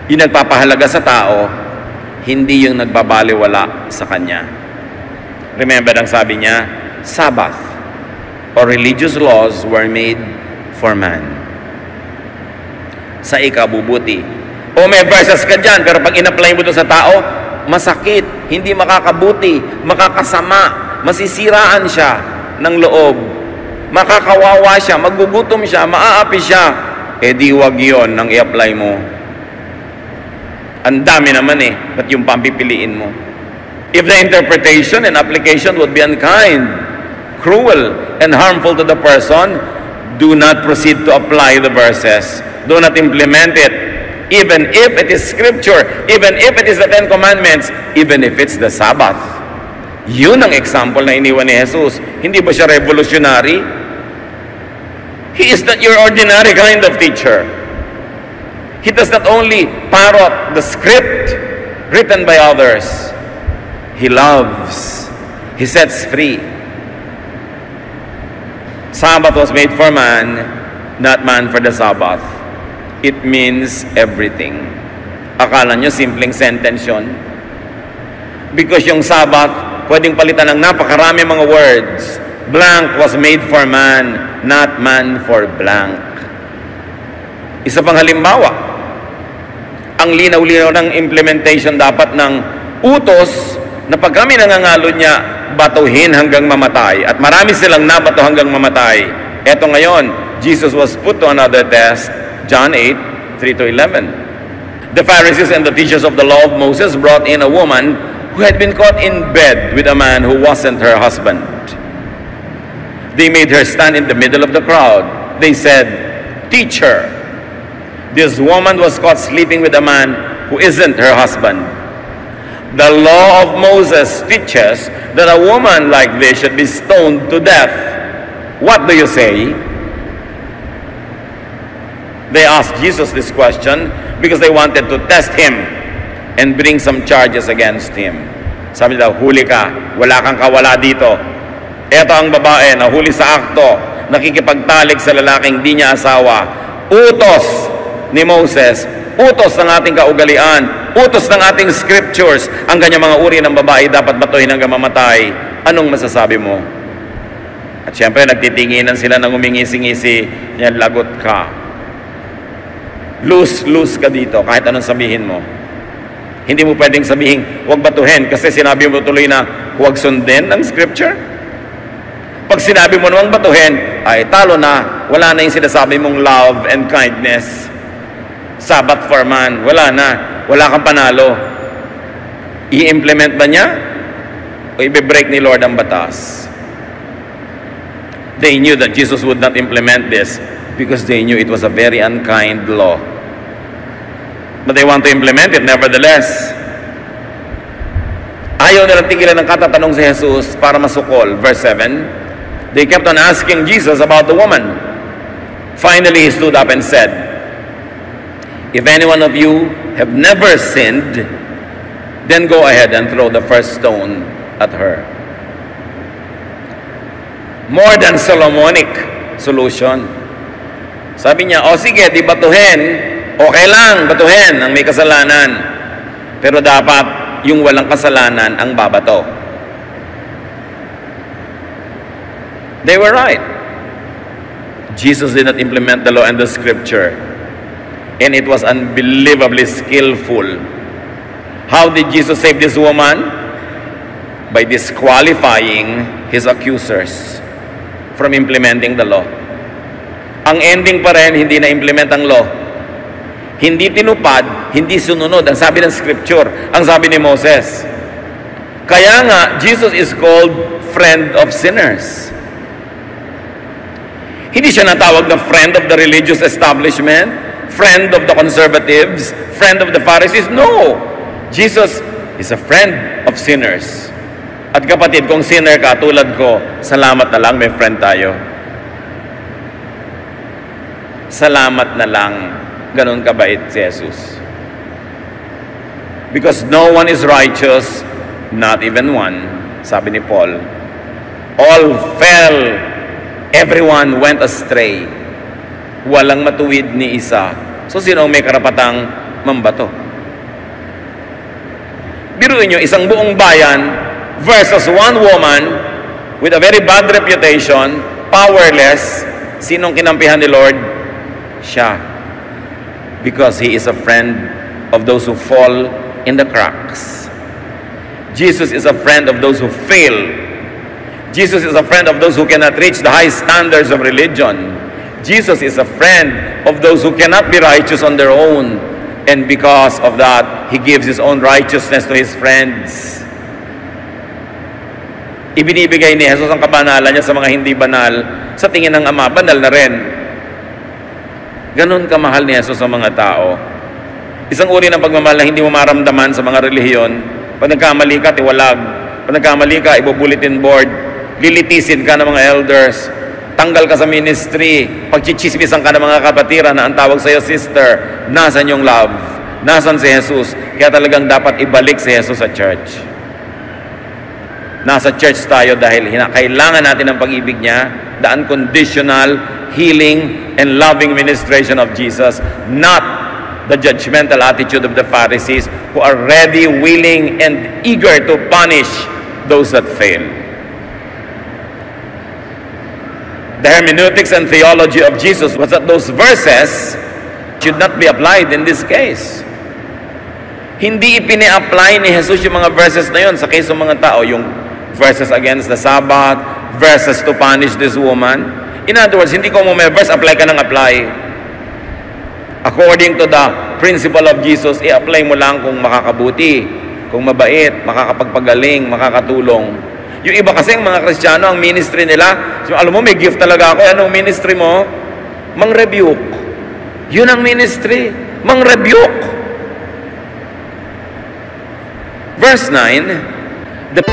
Yung nagpapahalaga sa tao, hindi yung nagbabaliwala sa kanya. Remember ang sabi niya, Sabbath or religious laws were made for man. Sa ikabubuti. O may verses ka dyan, pero pag in-apply mo ito sa tao, masakit, hindi makakabuti, makakasama, masisiraan siya ng loob, makakawawa siya, magugutom siya, maaapi siya, eh di wag yun nang i-apply mo. Ang dami naman eh, ba't yung pampipiliin mo? If the interpretation and application would be unkind, cruel, and harmful to the person, do not proceed to apply the verses. Do not implement it. Even if it is Scripture, even if it is the 10 Commandments, even if it's the Sabbath. Yun ang example na iniwan ni Jesus. Hindi ba siya revolutionary? He is not your ordinary kind of teacher. He does not only parrot the script written by others. He loves. He sets free. Sabbath was made for man, not man for the Sabbath. It means everything. Akala nyo simpleng sentence yun? Because yung Sabbath, pwedeng palitan ng napakarami mga words. Blank was made for man, not man for blank. Isa pang halimbawa, ang linaw-linaw ng implementation dapat ng utos na pag kami nangangalo niya, batuhin hanggang mamatay. At marami silang nabato hanggang mamatay. Eto ngayon, Jesus was put to another test. John 8, 3-11. The Pharisees and the teachers of the law of Moses brought in a woman who had been caught in bed with a man who wasn't her husband. They made her stand in the middle of the crowd. They said, "Teacher, this woman was caught sleeping with a man who isn't her husband. The law of Moses teaches that a woman like this should be stoned to death. What do you say?" They asked Jesus this question because they wanted to test him and bring some charges against him. Sabi nila, huli ka, wala kang kawala dito. Eto ang babae na huli sa akto, nakikipagtalik sa lalaking di niya asawa. Utos ni Moses, utos ng ating kaugalian, utos ng ating scriptures, ang kanyang mga uri ng babae dapat batuhin hanggang mamatay. Anong masasabi mo? At syempre, nagtitinginan sila ng umingisi-ngisi, yan, lagot ka. Lose ka dito, kahit anong sabihin mo. Hindi mo pwedeng sabihin, huwag batuhin, kasi sinabi mo tuloy na, huwag sundin ang scripture. Pag sinabi mo namang batuhin, ay talo na, wala na yung sinasabi mong love and kindness. Sabbath for man, wala na, wala kang panalo. I-implement ba niya? O i-break ni Lord ang batas? They knew that Jesus would not implement this because they knew it was a very unkind law. But they want to implement it nevertheless. Ayaw nilang tigilan ng katatanong si Jesus para masukol. Verse 7, they kept on asking Jesus about the woman. Finally, he stood up and said, "If any one of you have never sinned, then go ahead and throw the first stone at her." More than Solomonic solution. Sabi niya, sige, di batuhin. Okay lang, batuhin ang may kasalanan. Pero dapat yung walang kasalanan ang babato. They were right. Jesus did not implement the law and the scripture. And it was unbelievably skillful. How did Jesus save this woman? By disqualifying his accusers from implementing the law. Ang ending pa rin, hindi na-implement ang law. Hindi tinupad, hindi sununod. Ang sabi ng scripture, ang sabi ni Moses. Kaya nga, Jesus is called friend of sinners. Hindi siya natawag na friend of the religious establishment, friend of the conservatives, friend of the Pharisees. No! Jesus is a friend of sinners. At kapatid, kung sinner ka, tulad ko, salamat na lang, may friend tayo. Salamat na lang, ganun kabait si Jesus. Because no one is righteous, not even one, sabi ni Paul. All fell, everyone went astray. Walang matuwid ni isa. So sino may karapatang mambato? Biruin nyo, isang buong bayan versus one woman with a very bad reputation, powerless. Sinong kinampihan ni Lord? Siya. Because he is a friend of those who fall in the cracks. Jesus is a friend of those who fail. Jesus is a friend of those who cannot reach the high standards of religion. Jesus is a friend of those who cannot be righteous on their own. And because of that, he gives his own righteousness to his friends. Ibinibigay ni Jesus ang kabanalan niya sa mga hindi banal. Sa tingin ng Ama, banal na rin. Ganon kamahal ni Jesus sa mga tao. Isang uri ng pagmamahal na hindi mo maramdaman sa mga relihiyon. Pag nagkamali ka, tiwalag. Pag nagkamali ka, ibo-bulletin board. Lilitisin ka ng mga elders. Tanggal ka sa ministry. Pagchichismisan ka ng mga kapatiran na ang tawag sa'yo, sister. Nasaan yung love? Nasaan si Jesus? Kaya talagang dapat ibalik si Jesus sa church. Nasa church tayo dahil kailangan natin ng pag-ibig niya, the unconditional healing and loving ministration of Jesus, not the judgmental attitude of the Pharisees who are ready, willing, and eager to punish those that fail. The hermeneutics and theology of Jesus was that those verses should not be applied in this case. Hindi ipine-apply ni Jesus yung mga verses na yun sa case ng mga tao, yung verses against the Sabbath, verses to punish this woman. In other words, hindi ko mo may verse, apply ka ng apply. According to the principle of Jesus, i-apply mo lang kung makakabuti, kung mabait, makakapagpagaling, makakatulong. Yung iba kasing mga Kristiyano, ang ministry nila, alam mo, may gift talaga ako. Anong ministry mo? Mang-rebuke. Yun ang ministry. Mang-rebuke. Verse 9, the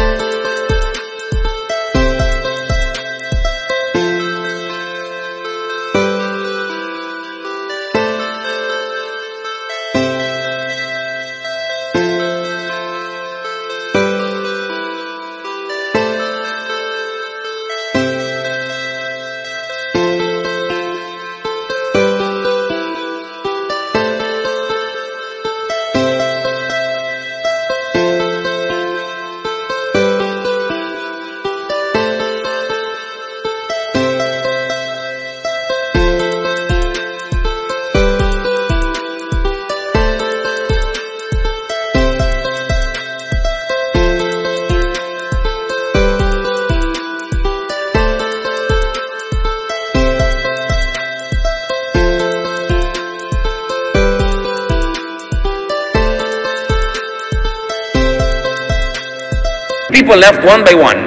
people left one by one,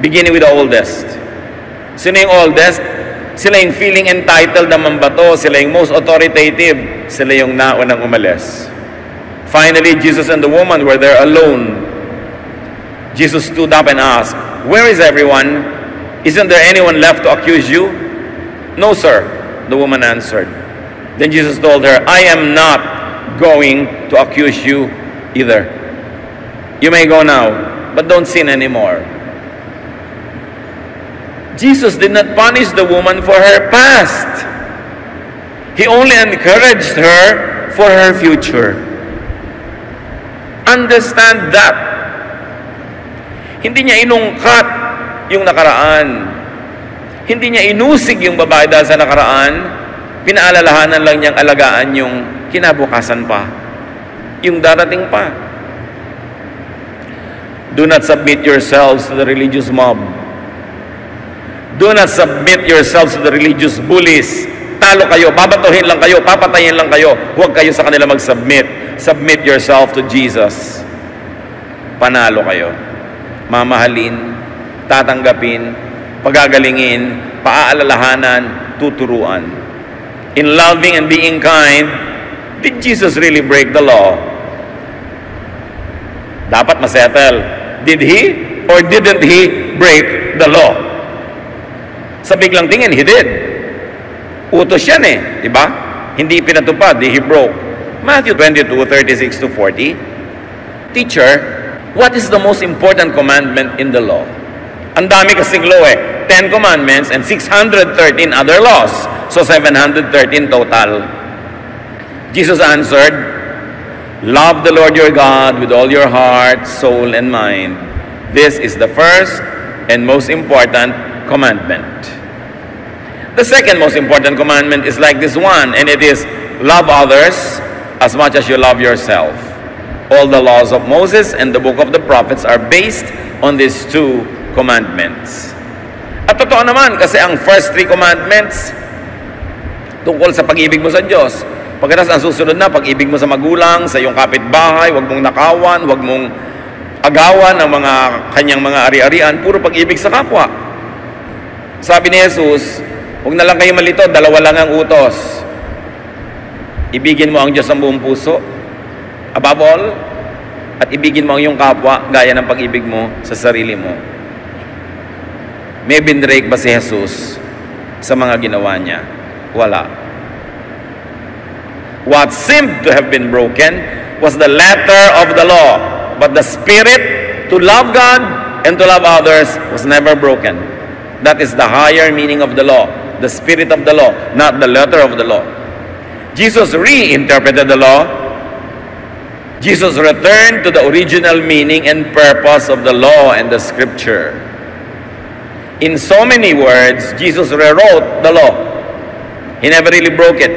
beginning with the oldest. Sino yung oldest? Sila yung feeling entitled na mambato. Sila yung most authoritative. Sila yung naunang umalis. Finally, Jesus and the woman were there alone. Jesus stood up and asked, "Where is everyone? Isn't there anyone left to accuse you?" "No, sir," the woman answered. Then Jesus told her, "I am not going to accuse you either. You may go now, but don't sin anymore." Jesus did not punish the woman for her past. He only encouraged her for her future. Understand that. Hindi niya inungkat yung nakaraan. Hindi niya inusig yung babae dahil sa nakaraan. Pinaalalahanan lang niyang alagaan yung kinabukasan pa. Yung darating pa. Do not submit yourselves to the religious mob. Do not submit yourselves to the religious bullies. Talo kayo, babatuhin lang kayo, papatayin lang kayo. Huwag kayo sa kanila mag-submit. Submit yourself to Jesus. Panalo kayo. Mamahalin, tatanggapin, pagagalingin, paaalalahanan, tuturuan. In loving and being kind, did Jesus really break the law? Dapat masettle. Did he or didn't he break the law? Sa biglang tingin, he did. Utos yan eh, di ba? Hindi pinatupad, he broke. Matthew 22:36-40. Teacher, what is the most important commandment in the law? Ang dami kasing law eh. 10 commandments and 613 other laws. So 713 total. Jesus answered, "Love the Lord your God with all your heart, soul, and mind. This is the first and most important commandment." The second most important commandment is like this one, and it is love others as much as you love yourself. All the laws of Moses and the book of the prophets are based on these two commandments. At totoo naman, kasi ang first 3 commandments tungkol sa pag-ibig mo sa Diyos. Pagkatapos ang susunod na, pag-ibig mo sa magulang, sa iyong kapitbahay, huwag mong nakawan, huwag mong agawan ng mga kanyang mga ari-arian, puro pag-ibig sa kapwa. Sabi ni Jesus, huwag na lang kayo malito, 2 lang ang utos. Ibigin mo ang Diyos ng buong puso, above all, at ibigin mo ang iyong kapwa gaya ng pag-ibig mo sa sarili mo. May binrake ba si Jesus sa mga ginawa niya? Wala. What seemed to have been broken was the letter of the law, but the spirit to love God and to love others was never broken. That is the higher meaning of the law, the spirit of the law, not the letter of the law. Jesus reinterpreted the law. Jesus returned to the original meaning and purpose of the law and the scripture. In so many words, Jesus rewrote the law. He never really broke it.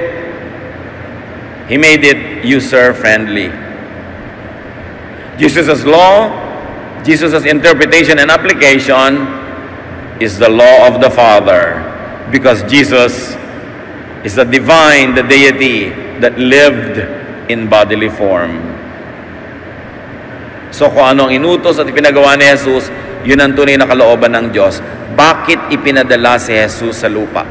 He made it user-friendly. Jesus' law, Jesus' interpretation and application is the law of the Father, because Jesus is the divine, the deity that lived in bodily form. So kung anong inutos at ipinagawa ni Jesus, yun ang tunay na kalooban ng Diyos. Bakit ipinadala si Jesus sa lupa?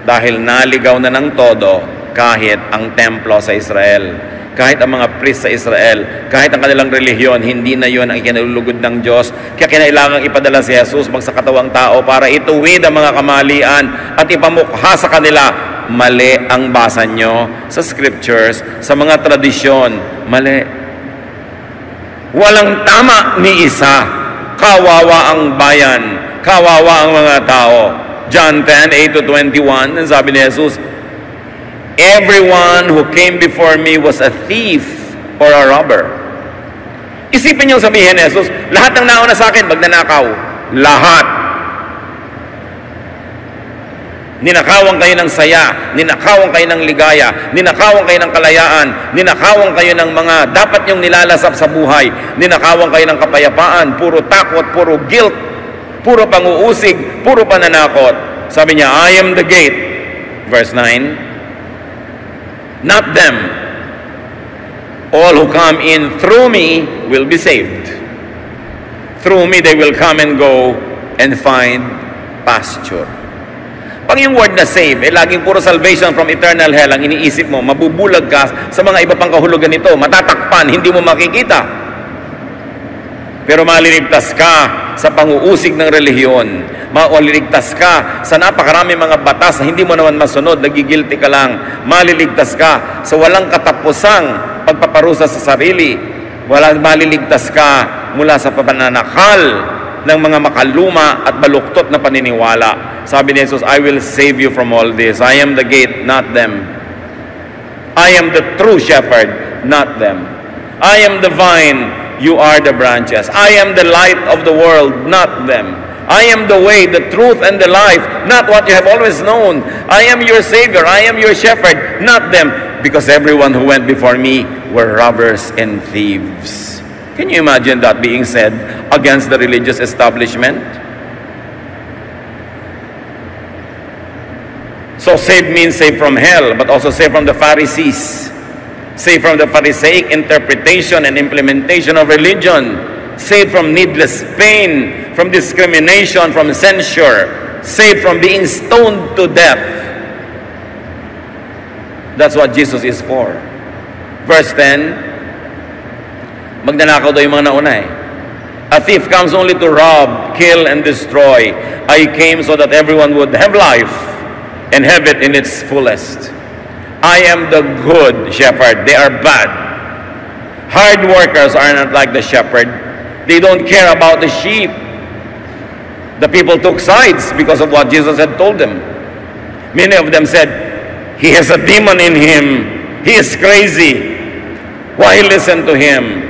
Dahil naligaw na ng todo kahit ang templo sa Israel, kahit ang mga priest sa Israel, kahit ang kanilang relihiyon, hindi na yun ang ikinalulugod ng Diyos. Kaya kinailangang ipadala si Jesus magsakatawang tao para ituwid ang mga kamalian at ipamukha sa kanila. Mali ang basa nyo sa scriptures, sa mga tradisyon. Mali. Walang tama ni isa. Kawawa ang bayan. Kawawa ang mga tao. John 10:8-21, ang sabi ni Jesus, everyone who came before me was a thief or a robber. Isipin niyo sabihin ni Jesus, lahat ng nauna sa akin, magnanakaw. Lahat. Ninakawan kayo ng saya, ninakawan kayo ng ligaya, ninakawan kayo ng kalayaan, ninakawan kayo ng mga dapat niyong nilalasap sa buhay, ninakawan kayo ng kapayapaan, puro takot, puro guilt, puro panguusig, puro pananakot. Sabi niya, I am the gate. Verse 9, not them. All who come in through me will be saved. Through me they will come and go and find pasture. Pag yung word na save, laging puro salvation from eternal hell ang iniisip mo, mabubulag ka sa mga iba pang kahulugan nito, matatakpan, hindi mo makikita. Pero maliligtas ka sa panguusig ng relihiyon, maliligtas ka sa napakarami mga batas na hindi mo naman masunod, nagigilty ka lang, maliligtas ka sa walang katapusang pagpaparusa sa sarili, maliligtas ka mula sa pananakal ng mga makaluma at baluktot na paniniwala. Sabi ni Jesus, I will save you from all this. I am the gate, not them. I am the true shepherd, not them. I am the vine, you are the branches. I am the light of the world, not them. I am the way, the truth, and the life, not what you have always known. I am your Savior, I am your shepherd, not them. Because everyone who went before me were robbers and thieves. Can you imagine that being said against the religious establishment? So saved means saved from hell, but also saved from the Pharisees. Saved from the Pharisaic interpretation and implementation of religion. Saved from needless pain, from discrimination, from censure. Saved from being stoned to death. That's what Jesus is for. Verse 10, magnanakaw daw yung mga nauna eh. A thief comes only to rob, kill, and destroy. I came so that everyone would have life and have it in its fullest. I am the good shepherd. They are bad. Hard workers are not like the shepherd. They don't care about the sheep. The people took sides because of what Jesus had told them. Many of them said, he has a demon in him. He is crazy. Why listen to him?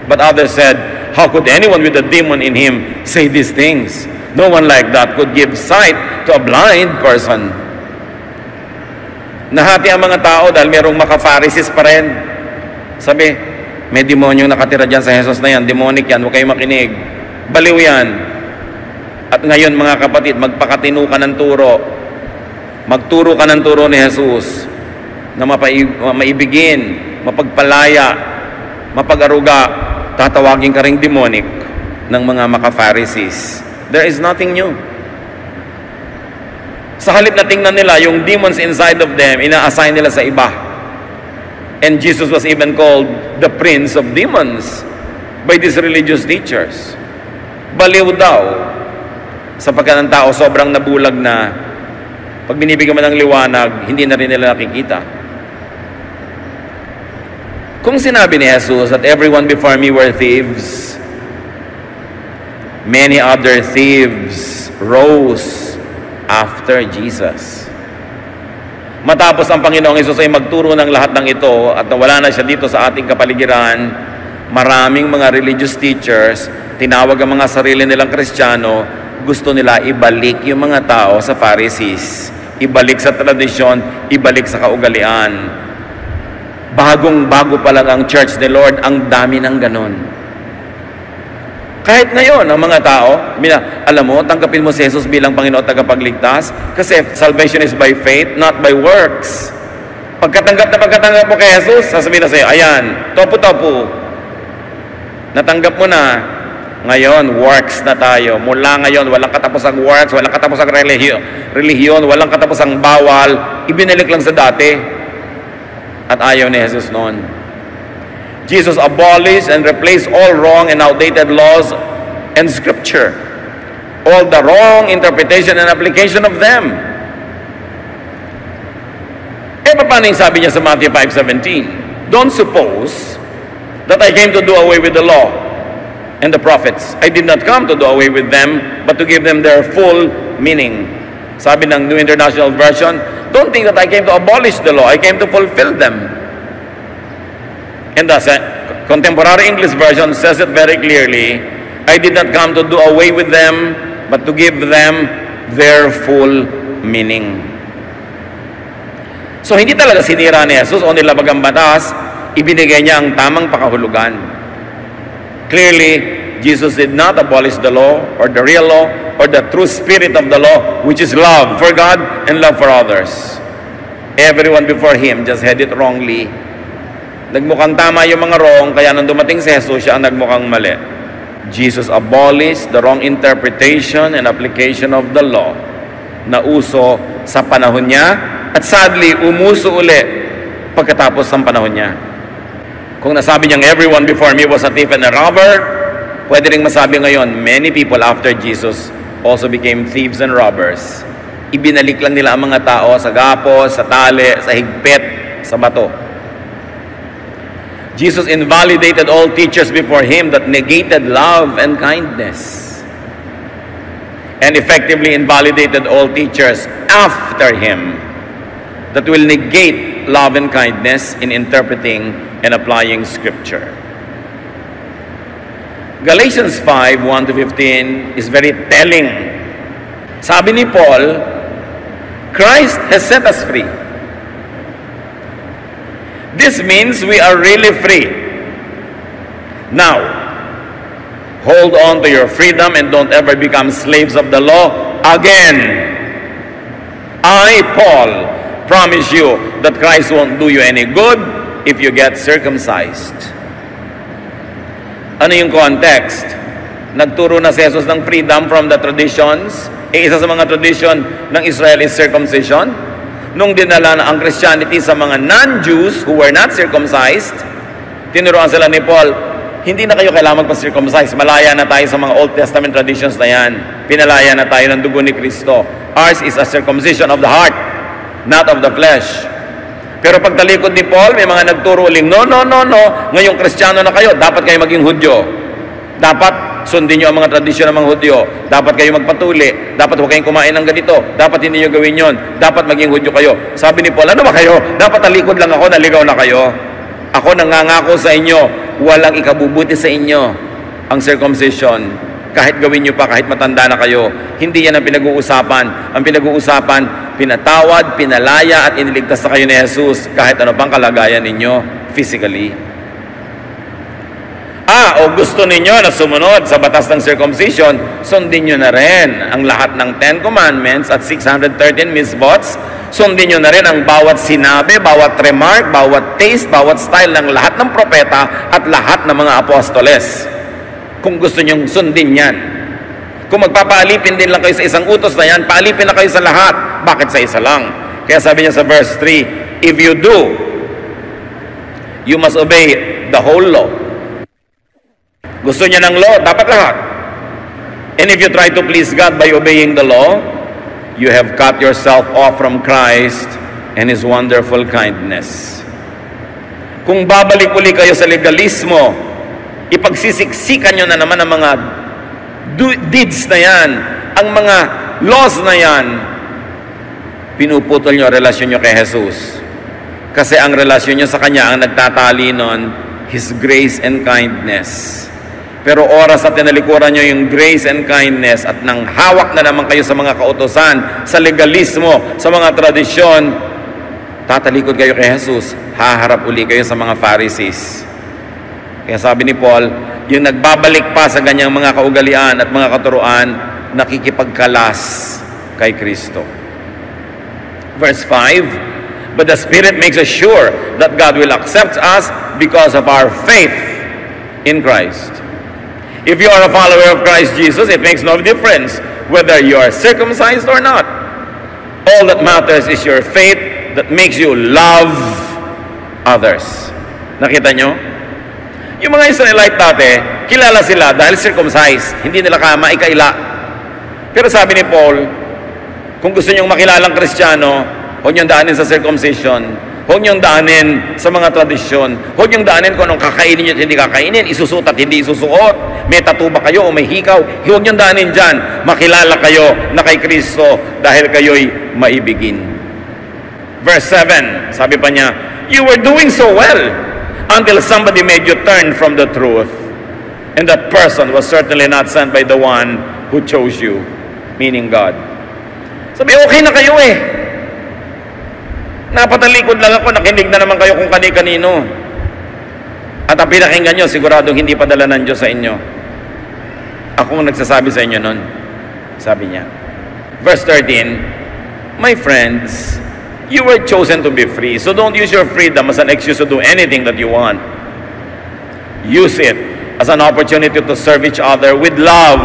But others said, how could anyone with a demon in him say these things? No one like that could give sight to a blind person. Nahati ang mga tao dahil mayroong maka-Pharisees pa rin. Sabi, may demonyong nakatira dyan sa Jesus na yan. Demonic yan, huwag kayo makinig. Baliw yan. At ngayon mga kapatid, magpakatino ka ng turo. Magturo ka ng turo ni Jesus na maibigin, mapagpalaya, mapag-aruga. Tatawagin ka ring demonic ng mga maka-Pharisees. There is nothing new. Sa halip na tingnan nila, yung demons inside of them, ina-assign nila sa iba. And Jesus was even called the prince of demons by these religious teachers. Baliw daw. Sapagkat ang tao sobrang nabulag na pag binibigyan mo ng liwanag, hindi na rin nila nakikita. Kung sinabi ni Jesus that everyone before me were thieves, many other thieves rose after Jesus. Matapos ang Panginoong Hesus ay magturo ng lahat ng ito at wala na siya dito sa ating kapaligiran, maraming mga religious teachers, tinawag ang mga sarili nilang Kristiyano, gusto nila ibalik yung mga tao sa Pharisees, ibalik sa tradisyon, ibalik sa kaugalian. Bagong-bago pa lang ang church ni Lord, ang dami ng ganon. Kahit ngayon, ang mga tao, alam mo, tanggapin mo si Jesus bilang Panginoon at tagapagligtas kasi salvation is by faith, not by works. Pagkatanggap mo kay Jesus, sasabihin na sa'yo, ayan, topo-topo. Natanggap mo na. Ngayon, works na tayo. Mula ngayon, walang katapusang works, walang katapusang relihiyon, walang katapusang bawal. Ibinalik lang sa dati. At ayaw ni Jesus noon. Jesus abolished and replaced all wrong and outdated laws and scripture. All the wrong interpretation and application of them. Paano yung sabi niya sa Matthew 5:17? Don't suppose that I came to do away with the law and the prophets. I did not come to do away with them, but to give them their full meaning. Sabi ng New International Version, don't think that I came to abolish the law. I came to fulfill them. And the Contemporary English Version says it very clearly, I did not come to do away with them, but to give them their full meaning. So hindi talaga sinira ni Jesus o nilabag ang batas, ibinigay niya ang tamang pakahulugan. Clearly, Jesus did not abolish the law or the real law or the true spirit of the law, which is love for God and love for others. Everyone before him just had it wrongly. Nagmukhang tama yung mga wrong, kaya nung dumating si Jesus, siya ang nagmukhang mali. Jesus abolished the wrong interpretation and application of the law na uso sa panahon niya at sadly, umuso uli pagkatapos ng panahon niya. Kung nasabi niyang everyone before me was a thief and a robber, pwede rin masabi ngayon, many people after Jesus also became thieves and robbers. Ibinalik lang nila ang mga tao sa gapos, sa tali, sa higpit, sa bato. Jesus invalidated all teachers before him that negated love and kindness, and effectively invalidated all teachers after him that will negate love and kindness in interpreting and applying Scripture. Galatians 5:1-15 is very telling. Sabi ni Paul, Christ has set us free. This means we are really free. Now, hold on to your freedom and don't ever become slaves of the law again. I, Paul, promise you that Christ won't do you any good if you get circumcised. Ano yung context? Nagturo na si Jesus ng freedom from the traditions. Isa sa mga tradition ng Israel is circumcision. Nung dinala na ang Christianity sa mga non-Jews who were not circumcised, tinuruan sila ni Paul, hindi na kayo kailangan magpa-circumcise. Malaya na tayo sa mga Old Testament traditions na yan. Pinalaya na tayo ng dugo ni Kristo. Ours is a circumcision of the heart, not of the flesh. Pero pagtalikod ni Paul, may mga nagturo uling, no. Ngayong Kristiyano na kayo, dapat kayo maging Hudyo. Dapat sundin nyo ang mga tradisyon ng mga Hudyo. Dapat kayo magpatuli. Dapat huwag kayong kumain ng ganito. Dapat hindi nyo gawin yon. Dapat maging Hudyo kayo. Sabi ni Paul, ano ba kayo? Dapat talikod lang ako, naligaw na kayo. Ako nangangako sa inyo, walang ikabubuti sa inyo ang circumcision. Kahit gawin nyo pa, kahit matanda na kayo. Hindi yan ang pinag-uusapan. Ang pinag-uusapan, pinatawad, pinalaya, at iniligtas na kayo ni Jesus kahit ano pang kalagayan ninyo physically. O gusto ninyo na sumunod sa batas ng circumcision, sundin nyo na rin ang lahat ng 10 Commandments at 613 mitzvots. Sundin nyo na rin ang bawat sinabi, bawat remark, bawat taste, bawat style ng lahat ng propeta at lahat ng mga apostoles. Kung gusto nyong sundin yan. Kung magpapaalipin din lang kayo sa isang utos na yan, paalipin na kayo sa lahat. Bakit sa isa lang? Kaya sabi niya sa verse 3, if you do, you must obey the whole law. Gusto niya ng law, dapat lahat. And if you try to please God by obeying the law, you have cut yourself off from Christ and His wonderful kindness. Kung babalik uli kayo sa legalismo, ipagsisiksikan nyo na naman ang mga deeds na yan, ang mga laws na yan, pinuputol nyo ang relasyon nyo kay Jesus. Kasi ang relasyon nyo sa Kanya ang nagtatali nun, His grace and kindness. Pero oras at tinalikuran nyo yung grace and kindness at nang hawak na naman kayo sa mga kautosan, sa legalismo, sa mga tradisyon, tatalikod kayo kay Jesus, haharap uli kayo sa mga Pharisees. Kaya sabi ni Paul, yung nagbabalik pa sa ganyang mga kaugalian at mga katuruan, nakikipagkalas kay Kristo. Verse 5, but the Spirit makes us sure that God will accept us because of our faith in Christ. If you are a follower of Christ Jesus, it makes no difference whether you are circumcised or not. All that matters is your faith that makes you love others. Nakita nyo? Yung mga Israelite dati, kilala sila dahil circumcised. Hindi nila maikaila. Pero sabi ni Paul, kung gusto nyong makilalang Kristiyano, huwag nyong daanin sa circumcision. Huwag nyong daanin sa mga tradisyon. Huwag nyong daanin kung anong kakainin nyo at hindi kakainin. Isusuot at hindi isusuot. May tattoo ba kayo o may hikaw? Huwag nyong daanin dyan. Makilala kayo na kay Kristo dahil kayo'y maibigin. Verse 7, sabi pa niya, you were doing so well until somebody made you turn from the truth. And that person was certainly not sent by the one who chose you, meaning God. Sabi, okay na kayo eh. Napatalikod lang ako, nakinig na naman kayo kung kani-kanino. At ang pinakinggan nyo, siguradong hindi padala ng Diyos sa inyo. Ako ang nagsasabi sa inyo nun. Sabi niya. Verse 13, my friends, you were chosen to be free, so don't use your freedom as an excuse to do anything that you want. Use it as an opportunity to serve each other with love.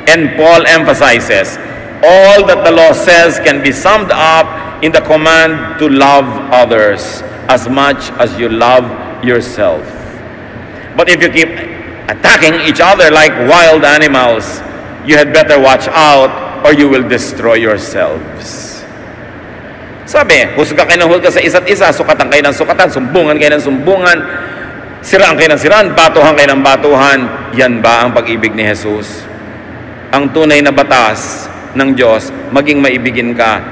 And Paul emphasizes, all that the law says can be summed up in the command to love others as much as you love yourself. But if you keep attacking each other like wild animals, you had better watch out or you will destroy yourselves. Sabi, husga kayo ng husga sa isa't isa, sukatan kayo ng sukatan, sumbungan kayo ng sumbungan, siraan kayo ng siraan, batuhan kayo ng batuhan. Yan ba ang pag-ibig ni Jesus? Ang tunay na batas ng Diyos, maging maibigin ka.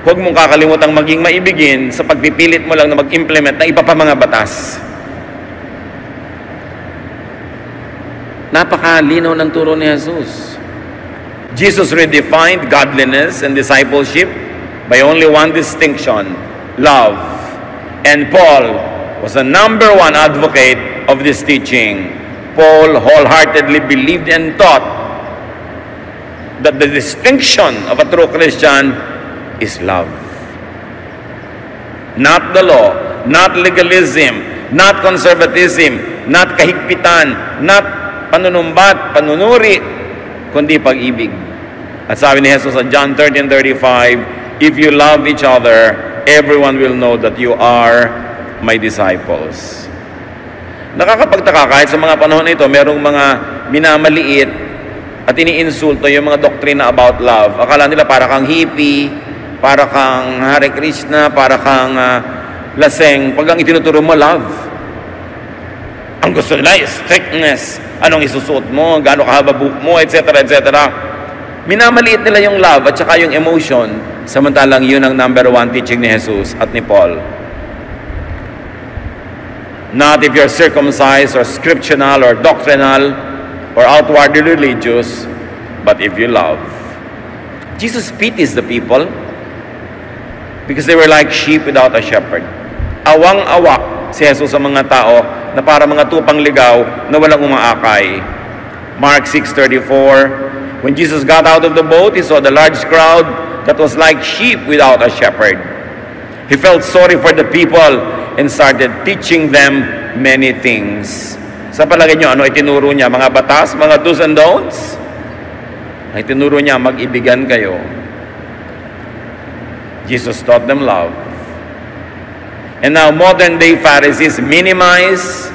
Huwag mong kakalimutang maging maibigin sa pagpipilit mo lang na mag-implement ng iba pa mga batas. Napakalinaw ng turo ni Jesus. Jesus redefined godliness and discipleship by only one distinction, love. And Paul was the number one advocate of this teaching. Paul wholeheartedly believed and taught that the distinction of a true Christian is love. Not the law, not legalism, not conservatism, not kahigpitan, not panunumbat, panunuri, kundi pag-ibig. At sabi ni Jesus sa John 13:35, if you love each other, everyone will know that you are my disciples. Nakakapagtaka kahit sa mga panahon na ito, merong mga minamaliit at iniinsulto yung mga doktrina about love. Akala nila para kang hippie, para kang Hare Krishna, para kang laseng. Pag ang itinuturo mo, love. Ang gusto nila is strictness. Anong isusuot mo, gaano kahaba buhok mo, etc. etc. Minamaliit nila yung love at saka yung emotion, samantalang yun ang number one teaching ni Jesus at ni Paul. Not if you're circumcised or scriptural or doctrinal or outwardly religious, but if you love. Jesus pities the people because they were like sheep without a shepherd. Awang-awa si Jesus sa mga tao na para mga tupang ligaw na walang umaakay. Mark 6:34, when Jesus got out of the boat, he saw the large crowd that was like sheep without a shepherd. He felt sorry for the people and started teaching them many things. Sa palagay nyo, ano itinuro niya? Mga batas, mga do's and don'ts? Ay tinuro niya, mag-ibigan kayo. Jesus taught them love. And now modern day Pharisees minimize,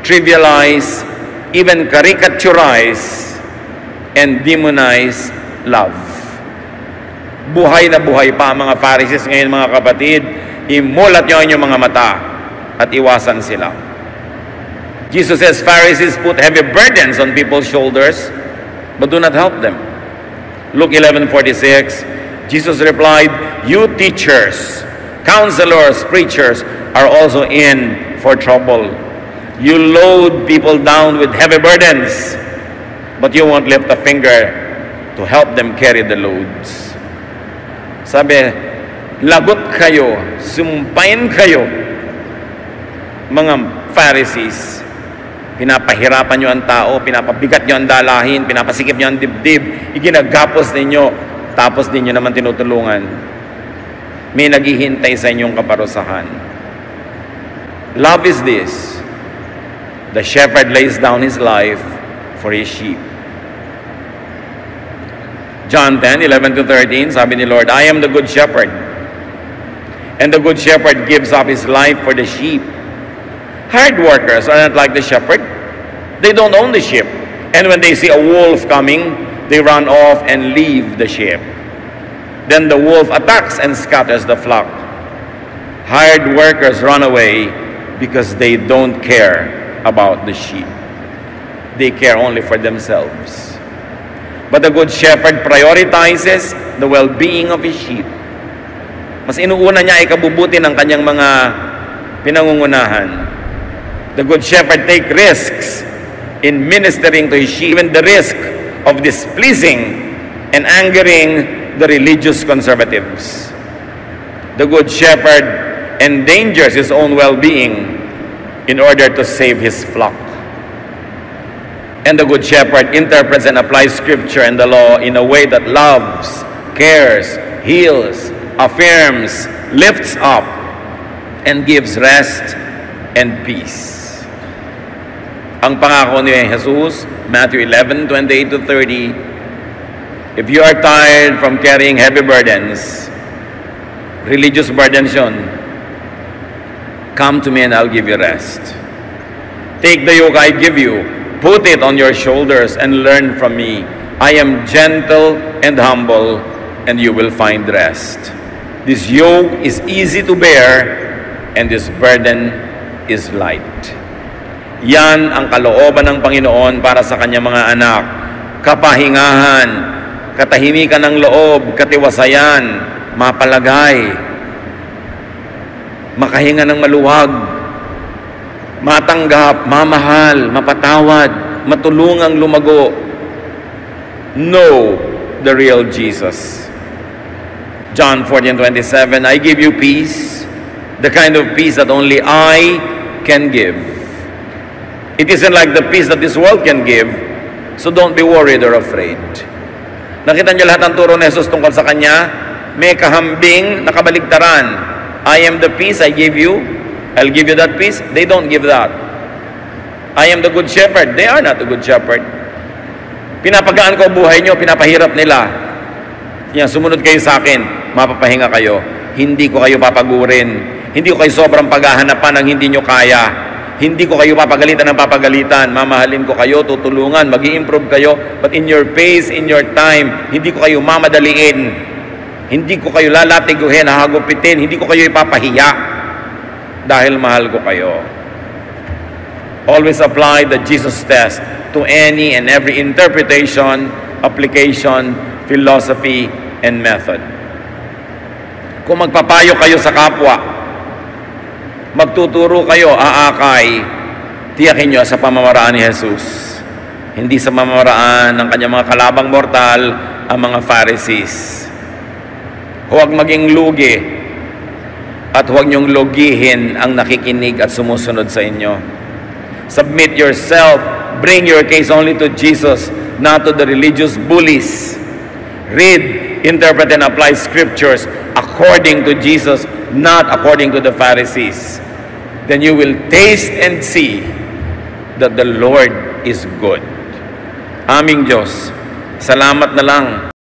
trivialize, even caricaturize, and demonize love. Buhay na buhay pa ang mga Pharisees ngayon, mga kapatid. Imulat nyo ang inyong mga mata at iwasan sila. Jesus says, Pharisees put heavy burdens on people's shoulders, but do not help them. Luke 11:46, Jesus replied, you teachers, counselors, preachers are also in for trouble. You load people down with heavy burdens, but you won't lift a finger to help them carry the loads. Sabi, lagot kayo, sumpain kayo, mga Pharisees. Pinapahirapan nyo ang tao, pinapabigat nyo ang dalahin, pinapasikip nyo ang dibdib, iginagapos ninyo, tapos ninyo naman tinutulungan. May naghihintay sa inyong kaparusahan. Love is this: the shepherd lays down his life for his sheep. John 10:11-13, sabi ni Lord, I am the good shepherd, and the good shepherd gives up his life for the sheep. Hired workers are not like the shepherd. They don't own the sheep, and when they see a wolf coming, they run off and leave the sheep. Then the wolf attacks and scatters the flock. Hired workers run away because they don't care about the sheep. They care only for themselves. But the good shepherd prioritizes the well-being of his sheep. Mas inuuna niya ay kabubuti ng kanyang mga pinangungunahan. The good shepherd takes risks in ministering to his sheep, even the risk of displeasing and angering the religious conservatives. The good shepherd endangers his own well-being in order to save his flock. And the good shepherd interprets and applies scripture and the law in a way that loves, cares, heals, affirms, lifts up, and gives rest and peace. Ang pangako ni Jesus, Matthew 11:28-30, if you are tired from carrying heavy burdens, religious burdens yun, come to me and I'll give you rest. Take the yoke I give you, put it on your shoulders and learn from me. I am gentle and humble, and you will find rest. This yoke is easy to bear, and this burden is light. Yan ang kalooban ng Panginoon para sa kanyang mga anak. Kapahingahan, katahimikan ng loob, katiwasayan, mapalagay, makahinga ng maluwag, matanggap, mamahal, mapatawad, matulungang lumago. Know the real Jesus. John 14:27, I give you peace, the kind of peace that only I can give. It isn't like the peace that this world can give, so don't be worried or afraid. Nakita niyo lahat ng turo ni Jesus tungkol sa Kanya? May kahambing na kabaligtaran. I am the peace I give you. I'll give you that peace. They don't give that. I am the good shepherd. They are not the good shepherd. Pinapagaan ko buhay nyo, pinapahirap nila. Yan, sumunod kayo sa akin, mapapahinga kayo. Hindi ko kayo papagurin. Hindi ko kayo sobrang paghahanapan ng hindi nyo kaya. Hindi ko kayo papagalitan ng papagalitan. Mamahalin ko kayo, tutulungan, mag-i-improve kayo. But in your pace, in your time, hindi ko kayo mamadaliin. Hindi ko kayo lalatiguhin, hahagupitin. Hindi ko kayo ipapahiya. Dahil mahal ko kayo. Always apply the Jesus test to any and every interpretation, application, philosophy, and method. Kung magpapayo kayo sa kapwa, magtuturo kayo, aakay, tiyakin nyo sa pamamaraan ni Jesus. Hindi sa pamamaraan ng kanyang mga kalabang mortal, ang mga Pharisees. Huwag maging lugi at huwag nyong logihin ang nakikinig at sumusunod sa inyo. Submit yourself, bring your case only to Jesus, not to the religious bullies. Read, interpret, and apply scriptures according to Jesus, not according to the Pharisees. Then you will taste and see that the Lord is good. Aming Diyos, salamat na lang